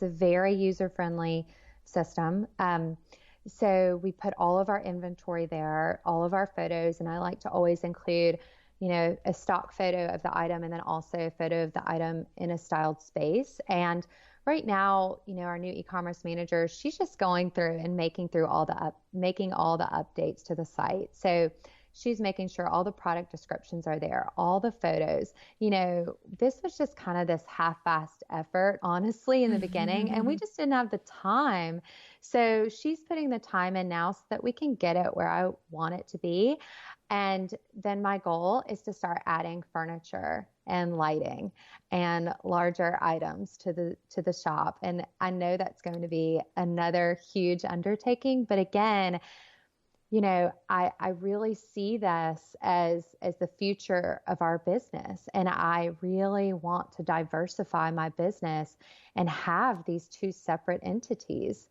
B: a very user-friendly system. So we put all of our inventory there, all of our photos, and I like to always include, a stock photo of the item and then also a photo of the item in a styled space. And right now, our new e-commerce manager, she's just going through and making all the updates to the site. So she's making sure all the product descriptions are there, all the photos. This was just kind of this half-assed effort, honestly, in the beginning. And we just didn't have the time So she's putting the time in now so that we can get it where I want it to be. And then my goal is to start adding furniture and lighting and larger items to the shop. And I know that's going to be another huge undertaking. But again, I really see this as the future of our business. And I really want to diversify my business and have these two separate entities.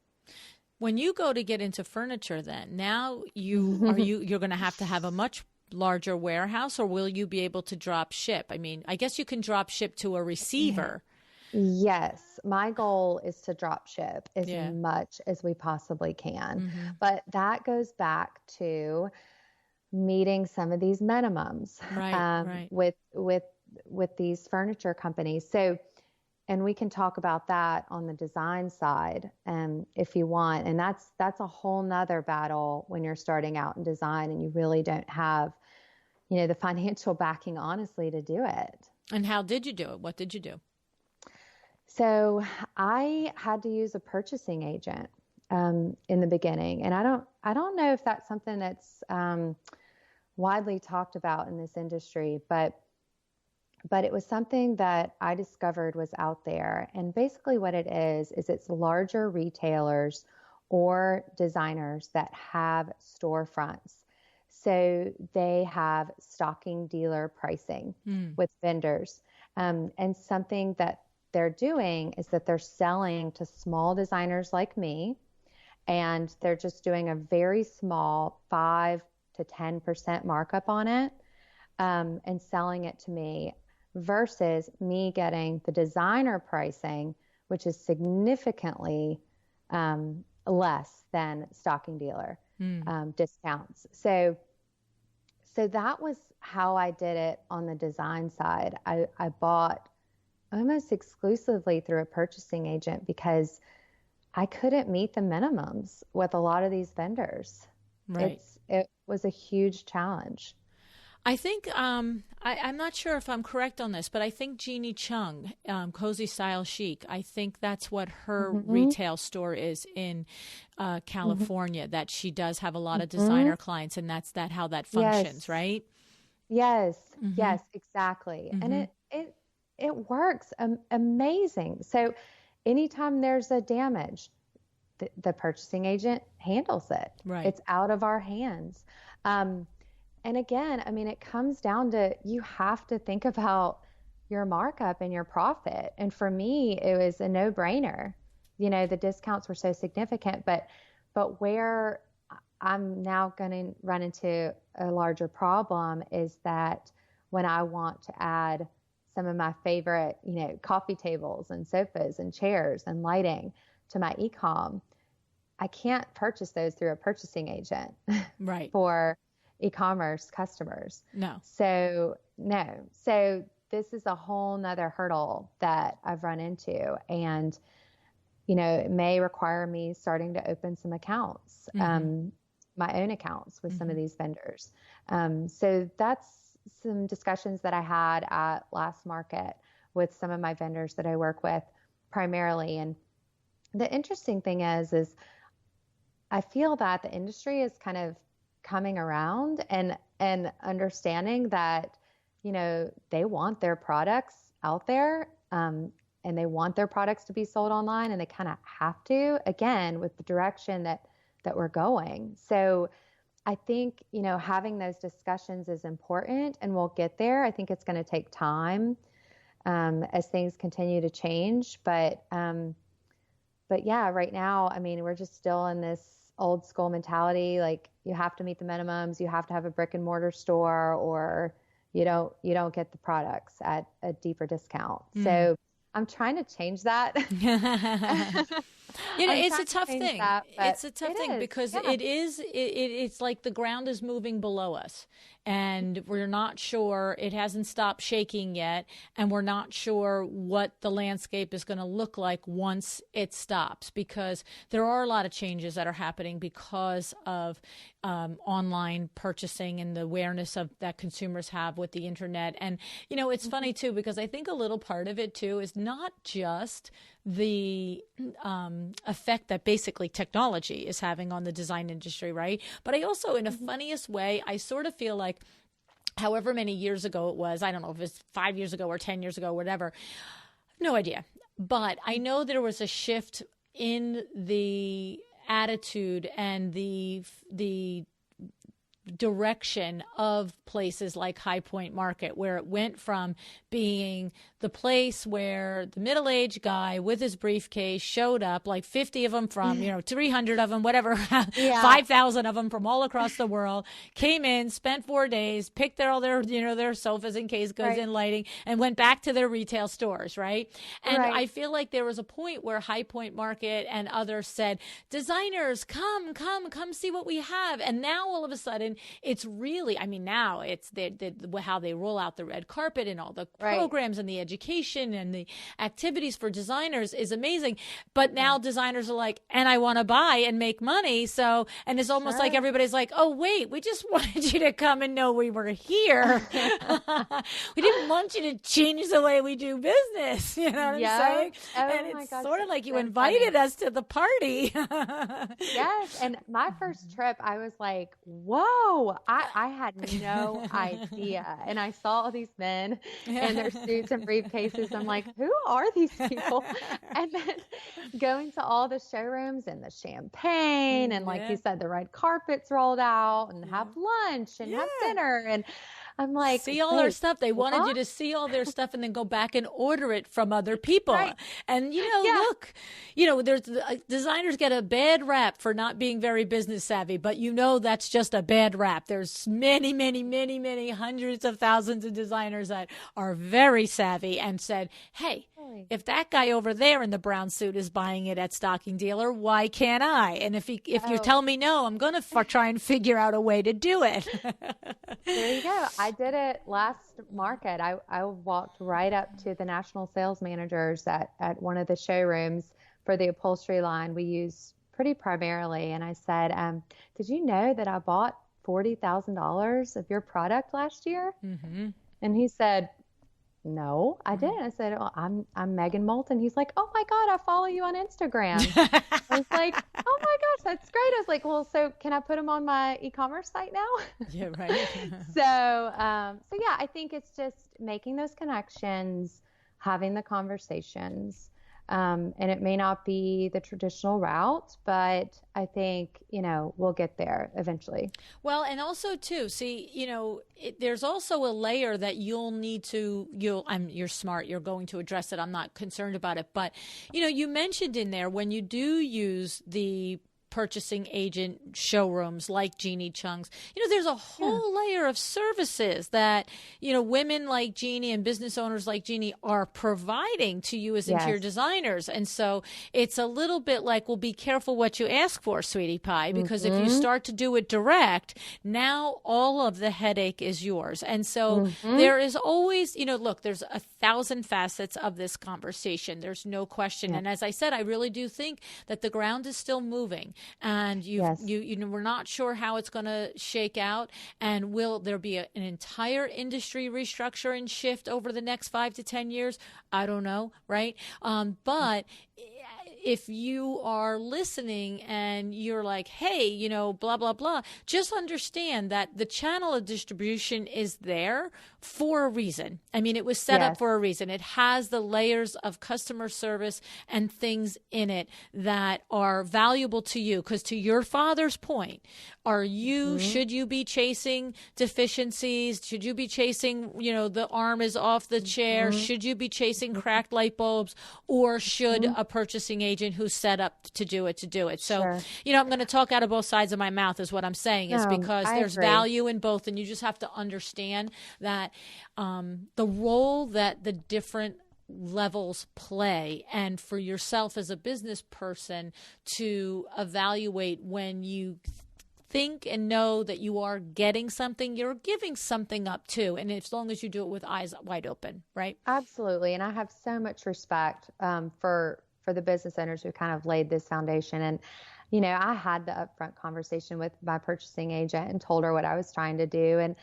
A: When you go to get into furniture, then now you're going to have a much larger warehouse, or will you be able to drop ship? I mean, I guess you can drop ship to a receiver.
B: Yes, my goal is to drop ship as much as we possibly can. But that goes back to meeting some of these minimums
A: right.
B: with these furniture companies. So, and we can talk about that on the design side, if you want. And that's a whole nother battle when you're starting out in design and you really don't have, the financial backing, honestly, to do it.
A: And how did you do it? What did you do?
B: So I had to use a purchasing agent in the beginning, and I don't know if that's something that's widely talked about in this industry, but it was something that I discovered was out there. And basically what it is it's larger retailers or designers that have storefronts. So they have stocking dealer pricing with vendors. And something that they're doing is that they're selling to small designers like me, and they're just doing a very small 5 to 10% markup on it, and selling it to me, versus me getting the designer pricing, which is significantly less than stocking dealer discounts. So that was how I did it on the design side. I bought almost exclusively through a purchasing agent because I couldn't meet the minimums with a lot of these vendors.
A: Right.
B: It was a huge challenge.
A: I think, I'm not sure if I'm correct on this, but I think Jeanne Chun, Cozy Style Chic, I think that's what her retail store is in California, that she does have a lot of designer clients, and that's how that functions, right?
B: Yes, yes, exactly. And it works amazing. So anytime there's a damage, the purchasing agent handles it.
A: Right.
B: It's out of our hands. And again, I mean, it comes down to, you have to think about your markup and your profit. And for me, it was a no-brainer. The discounts were so significant, but where I'm now going to run into a larger problem is that when I want to add some of my favorite, coffee tables and sofas and chairs and lighting to my e-com, I can't purchase those through a purchasing agent.
A: Right.
B: For e-commerce customers.
A: No.
B: So this is a whole nother hurdle that I've run into, and, it may require me starting to open some accounts, my own accounts with some of these vendors. So that's some discussions that I had at Last Market with some of my vendors that I work with primarily. And the interesting thing is I feel that the industry is kind of coming around and understanding that, they want their products out there, and they want their products to be sold online, and they kind of have to, again, with the direction that we're going. So I think, having those discussions is important, and we'll get there. I think it's going to take time, as things continue to change. But yeah, right now, I mean, we're just still in this old school mentality. Like, you have to meet the minimums, you have to have a brick and mortar store, or you don't get the products at a deeper discount. So I'm trying to change that.
A: It's a tough thing. It's a tough thing because it's like the ground is moving below us, and we're not sure. It hasn't stopped shaking yet, and we're not sure what the landscape is going to look like once it stops, because there are a lot of changes that are happening because of online purchasing and the awareness of that consumers have with the internet. And, it's funny too, because I think a little part of it too is not just the effect that basically technology is having on the design industry, right? But I also, in a funniest way, I sort of feel like however many years ago it was, I don't know if it's 5 years ago or 10 years ago, whatever, no idea. But I know there was a shift in the attitude and the direction of places like High Point Market, where it went from being the place where the middle-aged guy with his briefcase showed up, like 50 of them from, 300 of them, whatever, 5,000 of them from all across the world, came in, spent 4 days, picked all their, their sofas and case goods and lighting, and went back to their retail stores, right? And I feel like there was a point where High Point Market and others said, designers, come see what we have. And now all of a sudden, it's really, now it's how they roll out the red carpet and all the programs and the education and the activities for designers is amazing. But now designers are like, and I want to buy and make money. So, and it's almost like everybody's like, oh, wait, we just wanted you to come and know we were here. We didn't want you to change the way we do business. You know what I'm saying?
B: Oh,
A: and it's sort of like you invited us to the party.
B: Yes. And my first trip, I was like, whoa, I had no idea. And I saw all these men in their suits and briefcases. I'm like, who are these people? And then going to all the showrooms and the champagne and like you said, the red carpets rolled out and have lunch and have dinner. And I'm like,
A: see all their stuff. They wanted you to see all their stuff and then go back and order it from other people. And, look, there's designers get a bad rap for not being very business savvy, but that's just a bad rap. There's many, many, many, many hundreds of thousands of designers that are very savvy and said, hey, if that guy over there in the brown suit is buying it at Stocking Dealer, why can't I? And if you tell me no, I'm going to try and figure out a way to do it.
B: There you go. I did it last market. I walked right up to the national sales managers at one of the showrooms for the upholstery line we use pretty primarily. And I said, did you know that I bought $40,000 of your product last year? Mm-hmm. And he said, no, I didn't. I said, oh, I'm Megan Molten. He's like, oh my God, I follow you on Instagram. I was like, oh my gosh, that's great. I was like, well, so can I put them on my e-commerce site now?
A: Yeah, right.
B: So yeah, I think it's just making those connections, having the conversations. And it may not be the traditional route, but I think, we'll get there eventually.
A: Well, and also too, see, there's also a layer that you'll need to, you're smart, you're going to address it. I'm not concerned about it. But, you mentioned in there when you do use the purchasing agent showrooms like Jeanne Chun's, there's a whole layer of services that, women like Jeanne and business owners like Jeanne are providing to you as interior designers. And so it's a little bit like, well, be careful what you ask for, sweetie pie, because if you start to do it direct, now all of the headache is yours. And so there is always, look, there's 1,000 facets of this conversation. There's no question. And as I said, I really do think that the ground is still moving. And we're not sure how it's going to shake out. And will there be an entire industry restructure and shift over the next 5 to 10 years? I don't know, right? But if you are listening and you're like, hey, blah, blah, blah, just understand that the channel of distribution is there for a reason. It was set up for a reason. It has the layers of customer service and things in it that are valuable to you. Because to your father's point, should you be chasing deficiencies? Should you be chasing, the arm is off the chair? Should you be chasing cracked light bulbs? Or should a purchasing agent who's set up to do it? So, I'm going to talk out of both sides of my mouth is what I'm saying, is because there's value in both. And you just have to understand that the role that the different levels play, and for yourself as a business person to evaluate when you think and know that you are getting something, you're giving something up too. And as long as you do it with eyes wide open, right?
B: Absolutely. And I have so much respect for the business owners who kind of laid this foundation. And, I had the upfront conversation with my purchasing agent and told her what I was trying to do. And,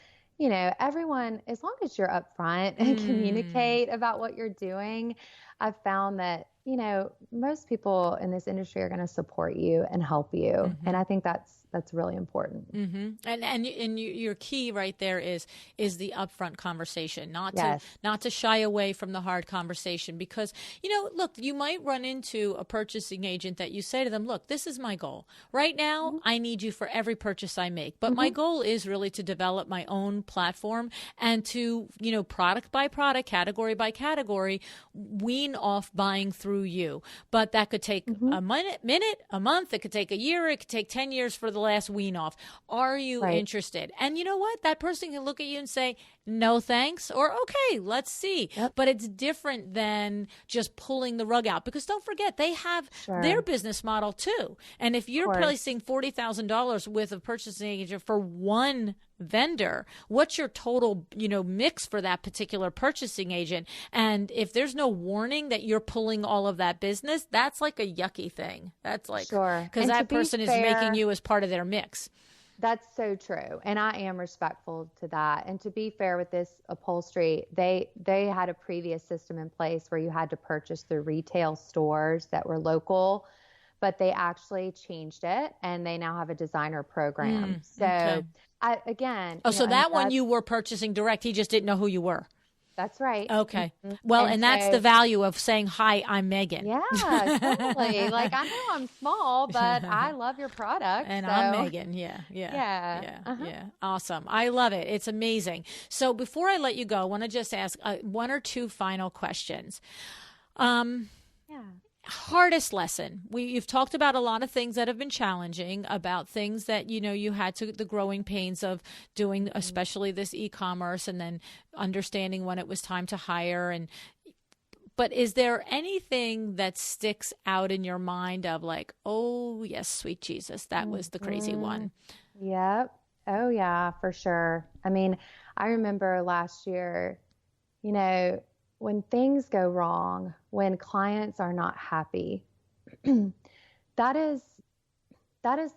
B: everyone, as long as you're upfront and communicate about what you're doing, I've found that most people in this industry are going to support you and help you.
A: Mm-hmm.
B: And I think that's really important.
A: Mm-hmm. And your key right there is the upfront conversation, not to shy away from the hard conversation, because look, you might run into a purchasing agent that you say to them, look, this is my goal right now. Mm-hmm. I need you for every purchase I make, but mm-hmm. my goal is really to develop my own platform and to product by product, category by category, wean off buying through you. But that could take mm-hmm. a minute, a month. It could take a year. It could take 10 years for the last wean off. Are you interested? And you know what? That person can look at you and say, no, thanks, or okay, let's see. Yep. But it's different than just pulling the rug out, because don't forget, they have their business model too. And if you're placing $40,000 with a purchasing agent for one vendor, what's your total, mix for that particular purchasing agent? And if there's no warning that you're pulling all of that business, that's like a yucky thing. That's like, because that person is making you as part of their mix.
B: That's so true. And I am respectful to that. And to be fair with this upholstery, they had a previous system in place where you had to purchase through retail stores that were local, but they actually changed it and they now have a designer program. So
A: so that one you were purchasing direct, he just didn't know who you were.
B: That's right.
A: Okay. Well, and that's the value of saying, hi, I'm Megan.
B: Yeah, totally. Like, I know I'm small, but I love your product.
A: And I'm Megan. Yeah. Awesome. I love it. It's amazing. So before I let you go, I want to just ask one or two final questions. Hardest lesson. You've talked about a lot of things that have been challenging, about things that, you had the growing pains of doing, especially this e-commerce, and then understanding when it was time to hire. But is there anything that sticks out in your mind of like, oh yes, sweet Jesus, that was the crazy one?
B: Yep. Oh yeah, for sure. I mean, I remember last year, when things go wrong, when clients are not happy, that is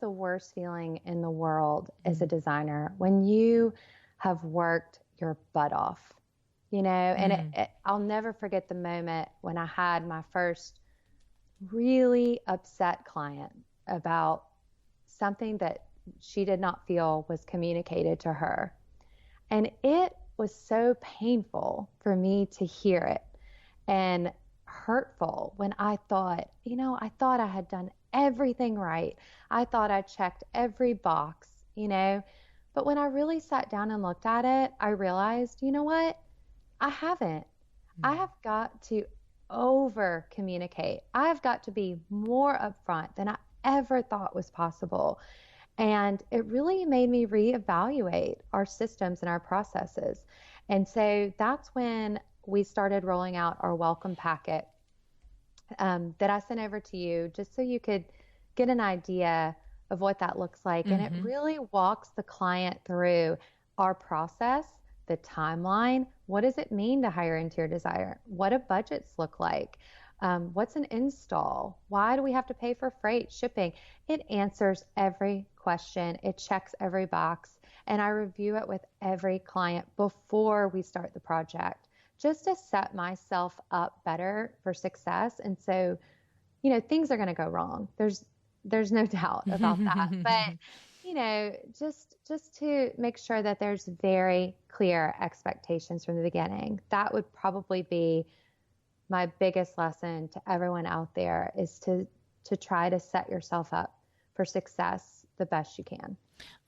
B: the worst feeling in the world as a designer, when you have worked your butt off, and I'll never forget the moment when I had my first really upset client about something that she did not feel was communicated to her. And it was so painful for me to hear it, and hurtful when I thought, I had done everything right. I thought I checked every box, but when I really sat down and looked at it, I realized, you know what? I haven't. I have got to over communicate. I've got to be more upfront than I ever thought was possible. And it really made me reevaluate our systems and our processes. And so that's when we started rolling out our welcome packet that I sent over to you, just so you could get an idea of what that looks like. Mm-hmm. And it really walks the client through our process, the timeline. What does it mean to hire interior designer? What do budgets look like? What's an install? Why do we have to pay for freight, shipping? It answers every question. It checks every box. And I review it with every client before we start the project, just to set myself up better for success. And so, things are going to go wrong. There's no doubt about that. But, just to make sure that there's very clear expectations from the beginning. That would probably be my biggest lesson to everyone out there, is to try to set yourself up for success the best you can.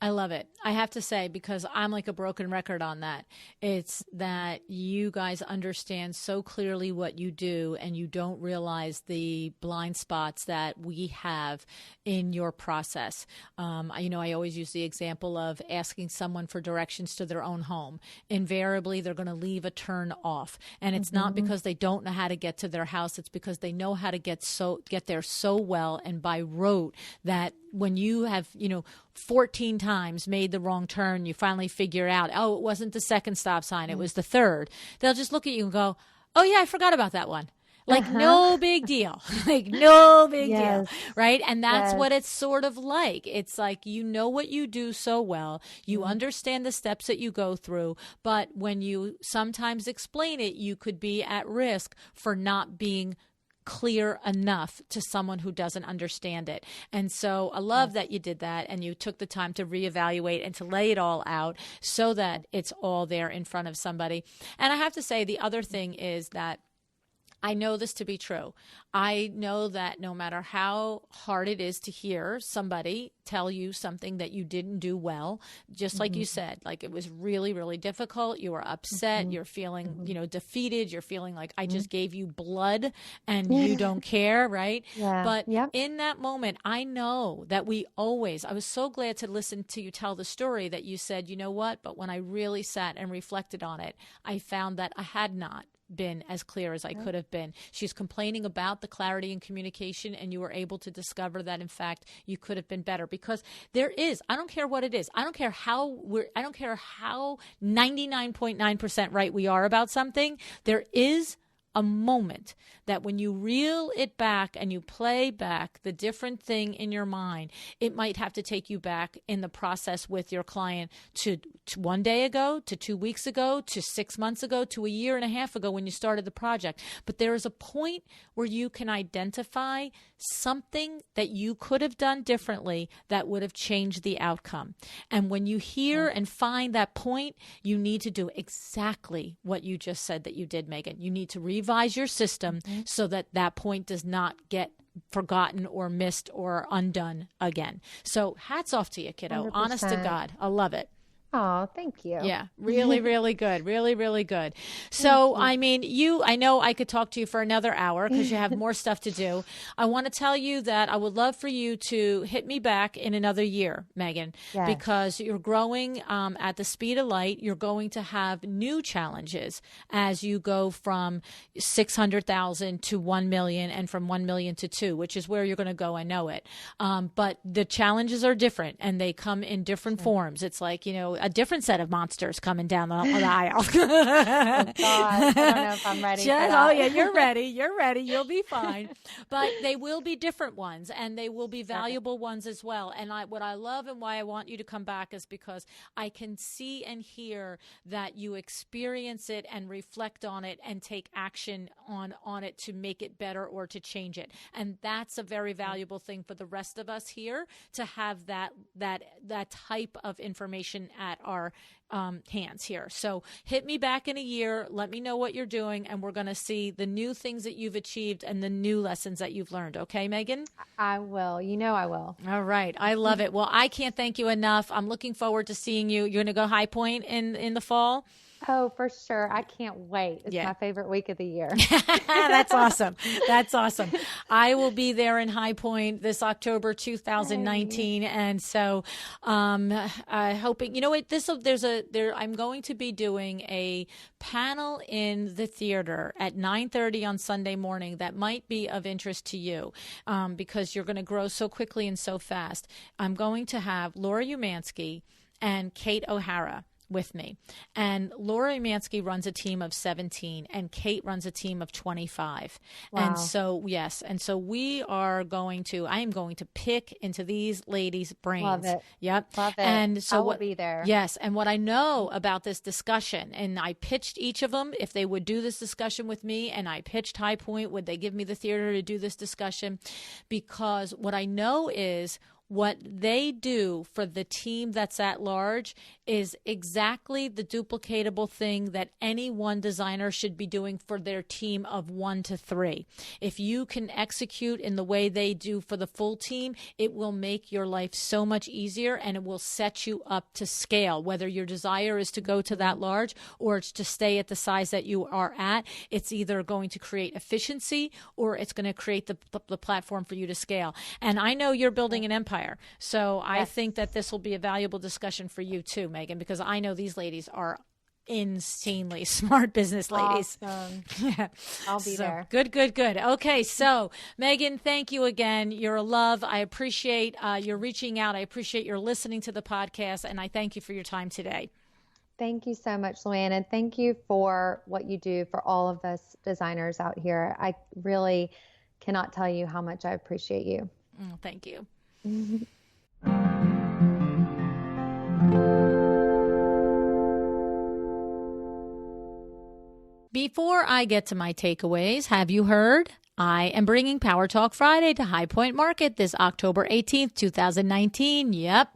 A: I love it. I have to say, because I'm like a broken record on that, it's that you guys understand so clearly what you do, and you don't realize the blind spots that we have in your process. I always use the example of asking someone for directions to their own home. Invariably, they're going to leave a turn off. And it's not because they don't know how to get to their house. It's because they know how to get there so well and by rote, that when you have, 14 times made the wrong turn, you finally figure out, oh, it wasn't the second stop sign, it was the third. They'll just look at you and go, oh yeah, I forgot about that one. Like, no big deal. Like, no big deal. Right? And that's what it's sort of like. It's like, what you do so well. You understand the steps that you go through. But when you sometimes explain it, you could be at risk for not being clear enough to someone who doesn't understand it. And so I love that you did that and you took the time to reevaluate and to lay it all out so that it's all there in front of somebody. And I have to say, the other thing is that I know this to be true. I know that no matter how hard it is to hear somebody tell you something that you didn't do well, just like you said, like it was really, really difficult. You were upset. You're feeling, defeated. You're feeling like I just gave you blood and you don't care, right?
B: Yeah.
A: But in that moment, I know that I was so glad to listen to you tell the story that you said, you know what? But when I really sat and reflected on it, I found that I had not been as clear as I could have been. She's complaining about the clarity and communication, and you were able to discover that in fact you could have been better, because there is, I don't care what it is. I don't care how 99.9% right we are about something. There is a moment that when you reel it back and you play back the different thing in your mind, it might have to take you back in the process with your client to 1 day ago, to 2 weeks ago, to 6 months ago, to a year and a half ago when you started the project. But there is a point where you can identify something that you could have done differently that would have changed the outcome. And when you hear and find that point, you need to do exactly what you just said that you did, Megan. You need to revise your system so that that point does not get forgotten or missed or undone again. So hats off to you, kiddo.
B: 100%.
A: Honest to God. I love it.
B: Oh, thank you.
A: Yeah, really, really good. Really, really good. So, I mean, I know I could talk to you for another hour because you have more stuff to do. I want to tell you that I would love for you to hit me back in another year, Megan, because you're growing at the speed of light. You're going to have new challenges as you go from 600,000 to 1 million and from 1 million to 2, which is where you're going to go. I know it. But the challenges are different and they come in different forms. It's like, a different set of monsters coming down the aisle.
B: Oh, God. I don't know if I'm ready for that.
A: Oh, yeah, you're ready. You're ready. You'll be fine. But they will be different ones, and they will be valuable ones as well. And what I love and why I want you to come back is because I can see and hear that you experience it and reflect on it and take action on it to make it better or to change it. And that's a very valuable thing for the rest of us here to have that type of information at our hands here. So hit me back in a year. Let me know what you're doing, and we're going to see the new things that you've achieved and the new lessons that you've learned. Okay, Megan?
B: I will. I will.
A: All right. I love it. Well, I can't thank you enough. I'm looking forward to seeing you. You're going to go High Point in the fall?
B: Oh, for sure. I can't wait. It's my favorite week of the year.
A: That's awesome. That's awesome. I will be there in High Point this October 2019. And so hoping, I'm going to be doing a panel in the theater at 9:30 on Sunday morning that might be of interest to you because you're going to grow so quickly and so fast. I'm going to have Laura Umansky and Kate O'Hara with me. And Laura Umansky runs a team of 17 and Kate runs a team of 25.
B: Wow.
A: And so, yes. And so I am going to pick into these ladies' brains.
B: Love it.
A: Yep.
B: Love it.
A: And so
B: I will be there.
A: Yes. And what I know about this discussion, and I pitched each of them if they would do this discussion with me, and I pitched High Point, would they give me the theater to do this discussion? Because what I know is what they do for the team that's at large is exactly the duplicatable thing that any one designer should be doing for their team of 1 to 3. If you can execute in the way they do for the full team, it will make your life so much easier and it will set you up to scale. Whether your desire is to go to that large or it's to stay at the size that you are at, it's either going to create efficiency or it's going to create the platform for you to scale. And I know you're building an empire. So I think that this will be a valuable discussion for you too, Megan, because I know these ladies are insanely smart business ladies.
B: Awesome.
A: Yeah.
B: I'll be there.
A: Good. Okay. So Megan, thank you again. You're a love. I appreciate your reaching out. I appreciate your listening to the podcast. And I thank you for your time today.
B: Thank you so much, Luann. And thank you for what you do for all of us designers out here. I really cannot tell you how much I appreciate you.
A: Thank you. Before I get to my takeaways, have you heard? I am bringing Power Talk Friday to High Point Market this October 18th, 2019. Yep.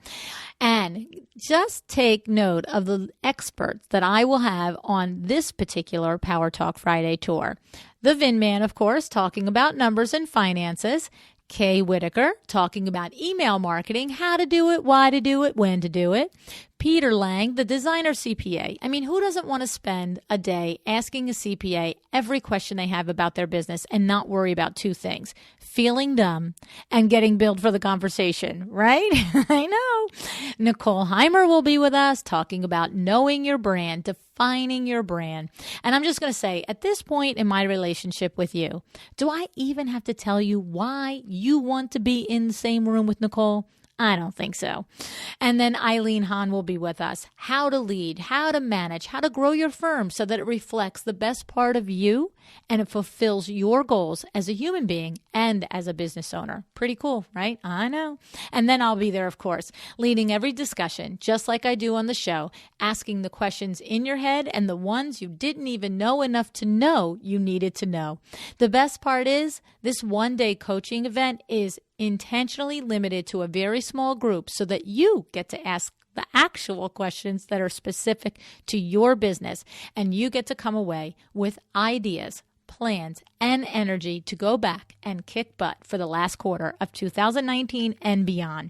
A: And just take note of the experts that I will have on this particular Power Talk Friday tour. The Vin Man, of course, talking about numbers and finances. Kay Whitaker, talking about email marketing, how to do it, why to do it, when to do it. Peter Lang, the designer CPA. I mean, who doesn't want to spend a day asking a CPA every question they have about their business and not worry about two things, feeling dumb and getting billed for the conversation, right? I know. Nicole Heimer will be with us talking about knowing your brand, defining your brand. And I'm just going to say, at this point in my relationship with you, do I even have to tell you why you want to be in the same room with Nicole? I don't think so. And then Eileen Hahn will be with us. How to lead, how to manage, how to grow your firm so that it reflects the best part of you and it fulfills your goals as a human being and as a business owner. Pretty cool, right? I know. And then I'll be there, of course, leading every discussion, just like I do on the show, asking the questions in your head and the ones you didn't even know enough to know you needed to know. The best part is this one-day coaching event is intentionally limited to a very small group so that you get to ask the actual questions that are specific to your business, and you get to come away with ideas, plans, and energy to go back and kick butt for the last quarter of 2019 and beyond.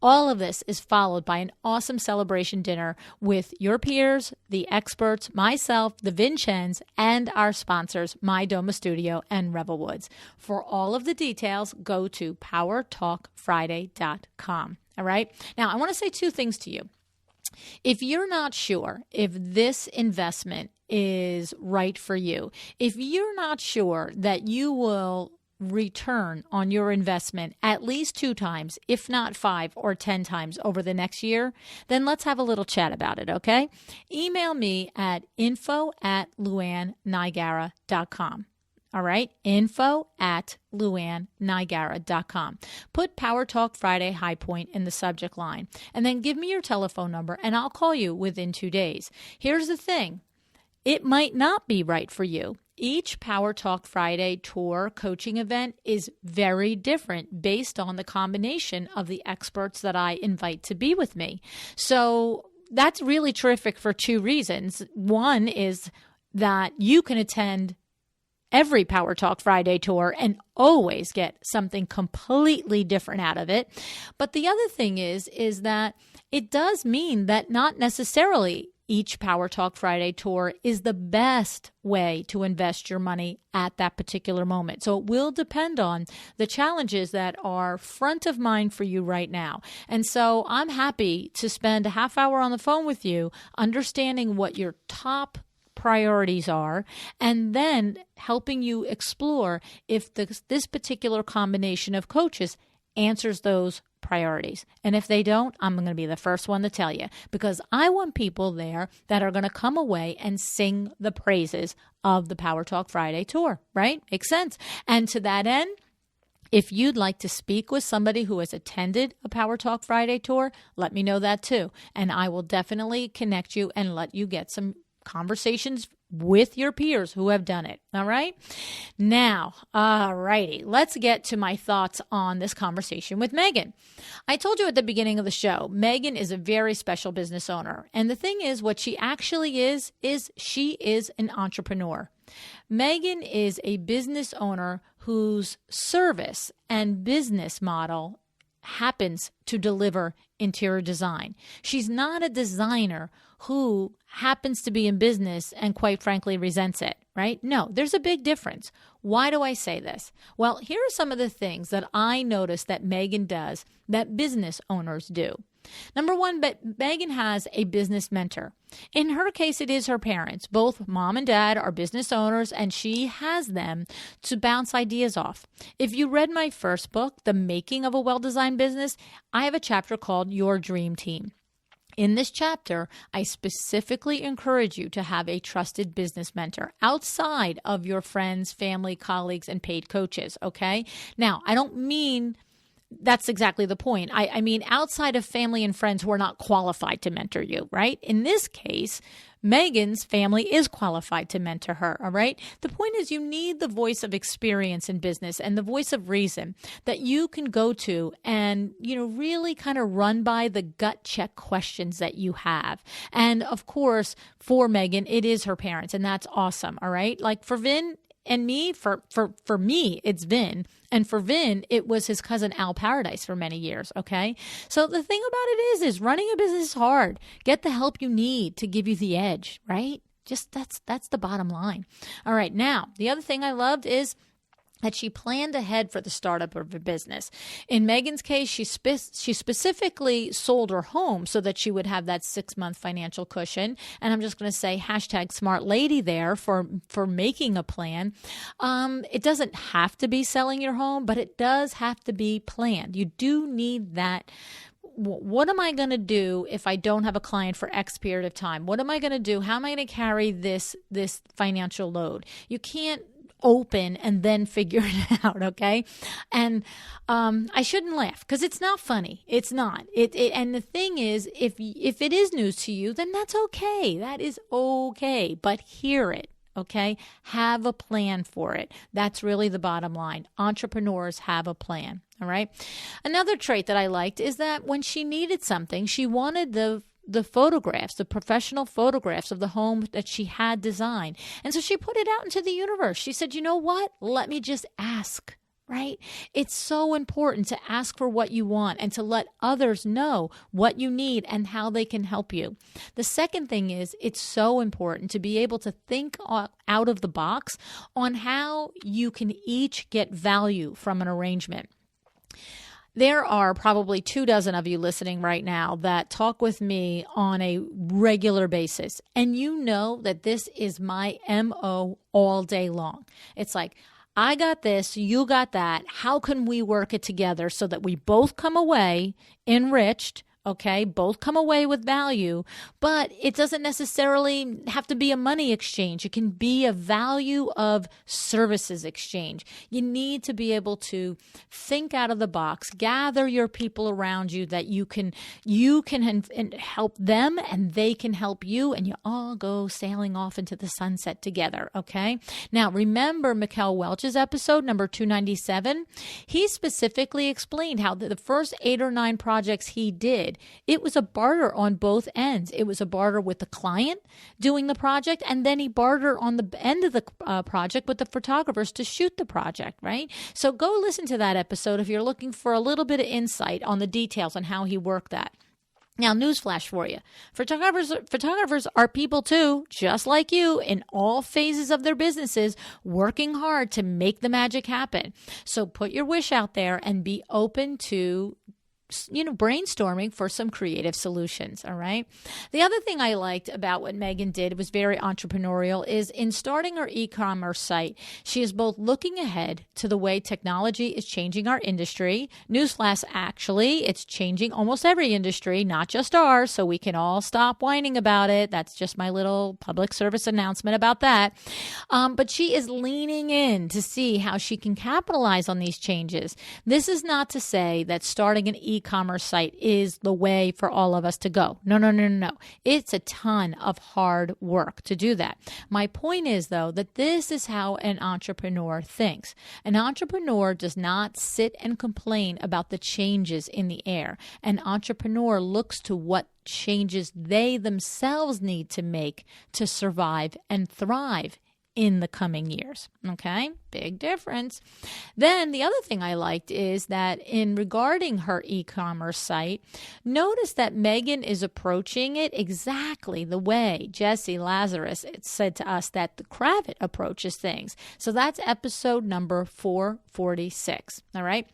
A: All of this is followed by an awesome celebration dinner with your peers, the experts, myself, the Vin Chens, and our sponsors, My Doma Studio and Rebel Woods. For all of the details, go to powertalkfriday.com. All right. Now, I want to say two things to you. If you're not sure if this investment is right for you, if you're not sure that you will return on your investment at least 2 times, if not 5 or 10 times over the next year, then let's have a little chat about it, okay? Email me at info@luannigara.com. All right, info@luannigara.com. Put Power Talk Friday High Point in the subject line, and then give me your telephone number, and I'll call you within 2 days. Here's the thing. It might not be right for you. Each Power Talk Friday tour coaching event is very different based on the combination of the experts that I invite to be with me. So that's really terrific for 2 reasons. One is that you can attend every Power Talk Friday tour and always get something completely different out of it. But the other thing is that it does mean that not necessarily each Power Talk Friday tour is the best way to invest your money at that particular moment. So it will depend on the challenges that are front of mind for you right now. And so I'm happy to spend a half hour on the phone with you, understanding what your top priorities are, and then helping you explore if this particular combination of coaches answers those priorities. And if they don't, I'm going to be the first one to tell you, because I want people there that are going to come away and sing the praises of the Power Talk Friday tour, right? Makes sense. And to that end, if you'd like to speak with somebody who has attended a Power Talk Friday tour, let me know that too. And I will definitely connect you and let you get some conversations with your peers who have done it. All right. Now, all righty, let's get to my thoughts on this conversation with Megan. I told you at the beginning of the show, Megan is a very special business owner. And the thing is, what she actually is she is an entrepreneur. Megan is a business owner whose service and business model happens to deliver interior design. She's not a designer who happens to be in business and quite frankly resents it, right? No, there's a big difference. Why do I say this? Well, here are some of the things that I notice that Megan does that business owners do. Number one, Megan has a business mentor. In her case, it is her parents. Both mom and dad are business owners, and she has them to bounce ideas off. If you read my first book, The Making of a Well-Designed Business, I have a chapter called Your Dream Team. In this chapter, I specifically encourage you to have a trusted business mentor outside of your friends, family, colleagues, and paid coaches, okay? Now, I don't mean that's exactly the point. I mean, outside of family and friends who are not qualified to mentor you, right? In this case, Megan's family is qualified to mentor her, all right? The point is you need the voice of experience in business and the voice of reason that you can go to and, really kind of run by the gut check questions that you have. And of course, for Megan, it is her parents, and that's awesome, all right? Like for Vin and me, for me, it's Vin. And for Vin, it was his cousin Al Paradise for many years, okay? So the thing about it is running a business is hard. Get the help you need to give you the edge, right? Just that's the bottom line. All right, now, the other thing I loved is that she planned ahead for the startup of her business. In Megan's case, she specifically sold her home so that she would have that 6-month financial cushion. And I'm just going to say #SmartLady there for making a plan. It doesn't have to be selling your home, but it does have to be planned. You do need that. What am I going to do if I don't have a client for X period of time? What am I going to do? How am I going to carry this financial load? You can't open and then figure it out, okay? And I shouldn't laugh because it's not funny. It's not. And the thing is, if it is news to you, then that's okay. That is okay. But hear it, okay? Have a plan for it. That's really the bottom line. Entrepreneurs have a plan, all right? Another trait that I liked is that when she needed something, she wanted the photographs, the professional photographs of the home that she had designed. And so she put it out into the universe. She said, you know what? Let me just ask, right? It's so important to ask for what you want and to let others know what you need and how they can help you. The second thing is it's so important to be able to think out of the box on how you can each get value from an arrangement. There are probably 24 of you listening right now that talk with me on a regular basis. And you know that this is my MO all day long. It's like, I got this, you got that. How can we work it together so that we both come away enriched, okay? Both come away with value, but it doesn't necessarily have to be a money exchange. It can be a value of services exchange. You need to be able to think out of the box, gather your people around you that you can help them and they can help you, and you all go sailing off into the sunset together, okay? Now, remember Mikkel Welch's episode number 297? He specifically explained how the first 8 or 9 projects he did, it was a barter on both ends. It was a barter with the client doing the project, and then he bartered on the end of the project with the photographers to shoot the project, right? So go listen to that episode if you're looking for a little bit of insight on the details on how he worked that. Now, newsflash for you. Photographers are people too, just like you, in all phases of their businesses, working hard to make the magic happen. So put your wish out there and be open to brainstorming for some creative solutions, all right? The other thing I liked about what Megan did was very entrepreneurial is in starting her e-commerce site, she is both looking ahead to the way technology is changing our industry. Newsflash, actually, it's changing almost every industry, not just ours, so we can all stop whining about it. That's just my little public service announcement about that. But she is leaning in to see how she can capitalize on these changes. This is not to say that starting an e-commerce site is the way for all of us to go. No. It's a ton of hard work to do that. My point is, though, that this is how an entrepreneur thinks. An entrepreneur does not sit and complain about the changes in the air. An entrepreneur looks to what changes they themselves need to make to survive and thrive in the coming years. Okay? Big difference. Then the other thing I liked is that in regarding her e-commerce site, notice that Megan is approaching it exactly the way Jesse Lazarus said to us that the Kravitz approaches things. So that's episode number 446. All right?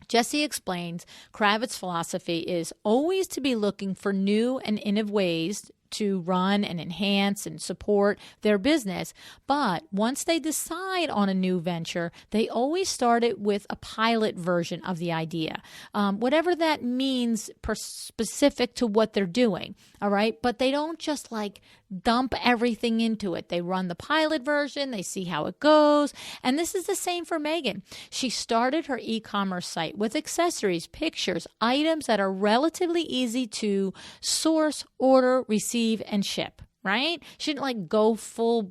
A: Jesse explains Kravitz's philosophy is always to be looking for new and innovative ways to run and enhance and support their business. But once they decide on a new venture, they always start it with a pilot version of the idea, whatever that means specific to what they're doing. All right. But they don't just like dump everything into it. They run the pilot version. They see how it goes. And this is the same for Megan. She started her e-commerce site with accessories, pictures, items that are relatively easy to source, order, receive, and ship, right? She didn't like go full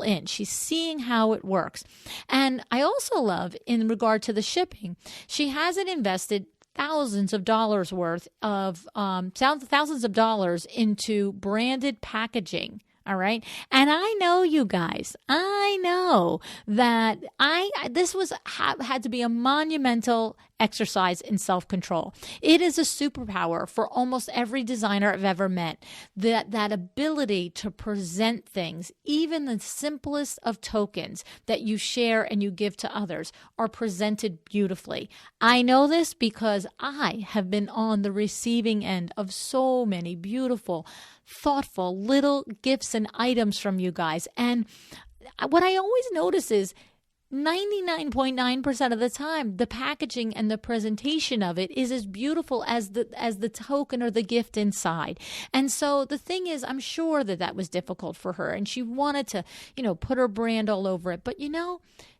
A: in. She's seeing how it works. And I also love, in regard to the shipping, she hasn't invested thousands of dollars worth of thousands of dollars into branded packaging. All right. And I know, you guys, I know that this had to be a monumental exercise in self-control. It is a superpower for almost every designer I've ever met, that ability to present things, even the simplest of tokens that you share and you give to others, are presented beautifully. I know this because I have been on the receiving end of so many beautiful, thoughtful little gifts and items from you guys. And what I always notice is 99.9% of the time, the packaging and the presentation of it is as beautiful as the token or the gift inside. And so the thing is, I'm sure that was difficult for her, and she wanted to, put her brand all over it. But,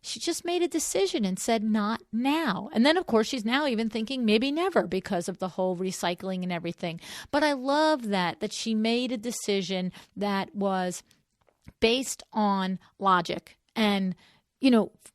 A: she just made a decision and said, not now. And then, of course, she's now even thinking maybe never, because of the whole recycling and everything. But I love that she made a decision that was based on logic and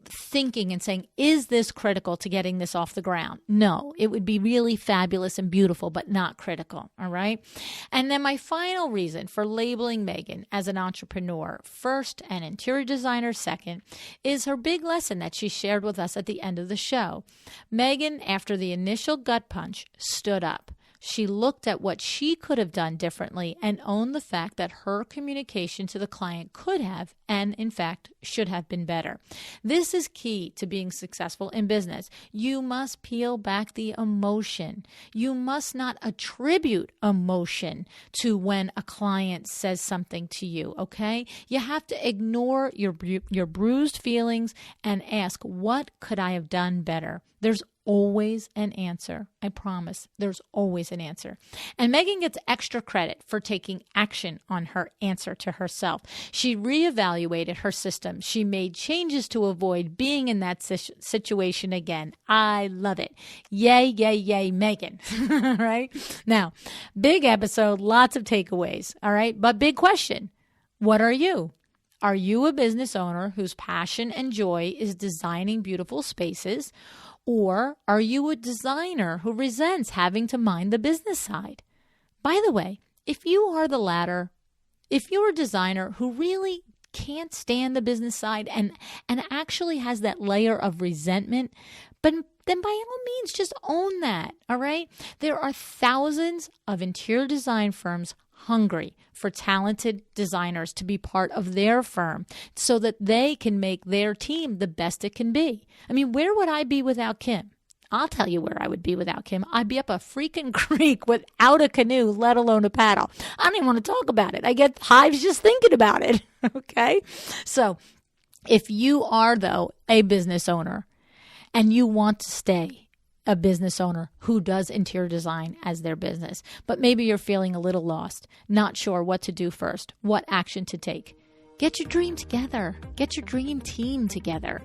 A: thinking and saying, is this critical to getting this off the ground? No, it would be really fabulous and beautiful, but not critical. All right. And then my final reason for labeling Megan as an entrepreneur first and interior designer second is her big lesson that she shared with us at the end of the show. Megan, after the initial gut punch, stood up. She looked at what she could have done differently and owned the fact that her communication to the client could have, and in fact, should have been better. This is key to being successful in business. You must peel back the emotion. You must not attribute emotion to when a client says something to you, okay? You have to ignore your bruised feelings and ask, what could I have done better? There's always an answer. I promise. There's always an answer. And Megan gets extra credit for taking action on her answer to herself. She reevaluated her system. She made changes to avoid being in that situation again. I love it. Yay, yay, yay, Megan. All right. Now, big episode, lots of takeaways. All right. But big question. What are you? Are you a business owner whose passion and joy is designing beautiful spaces? Or are you a designer who resents having to mind the business side? By the way, if you are the latter, if you're a designer who really can't stand the business side and actually has that layer of resentment, but then by all means, just own that, all right? There are thousands of interior design firms hungry for talented designers to be part of their firm so that they can make their team the best it can be. I mean, where would I be without Kim? I'll tell you where I would be without Kim. I'd be up a freaking creek without a canoe, let alone a paddle. I don't even want to talk about it. I get hives just thinking about it. Okay? So if you are, though, a business owner and you want to stay a business owner who does interior design as their business, but maybe you're feeling a little lost, not sure what to do first, what action to take, get your dream together. Get your dream team together.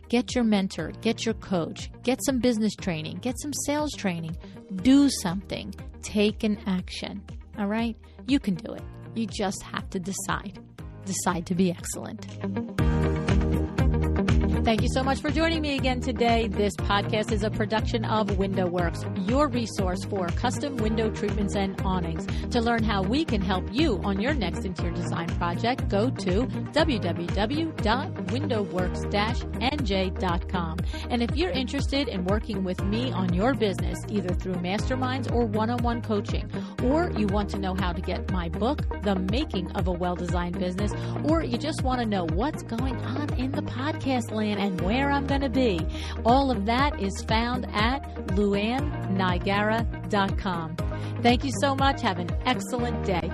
A: Get your mentor, get your coach, get some business training, get some sales training, do something, take an action. All right? You can do it. You just have to decide to be excellent. Thank you so much for joining me again today. This podcast is a production of WindowWorks, your resource for custom window treatments and awnings. To learn how we can help you on your next interior design project, go to www.windowworks-nj.com. And if you're interested in working with me on your business, either through masterminds or one-on-one coaching, or you want to know how to get my book, The Making of a Well-Designed Business, or you just want to know what's going on in the podcast land and where I'm going to be, all of that is found at luannigara.com. Thank you so much. Have an excellent day.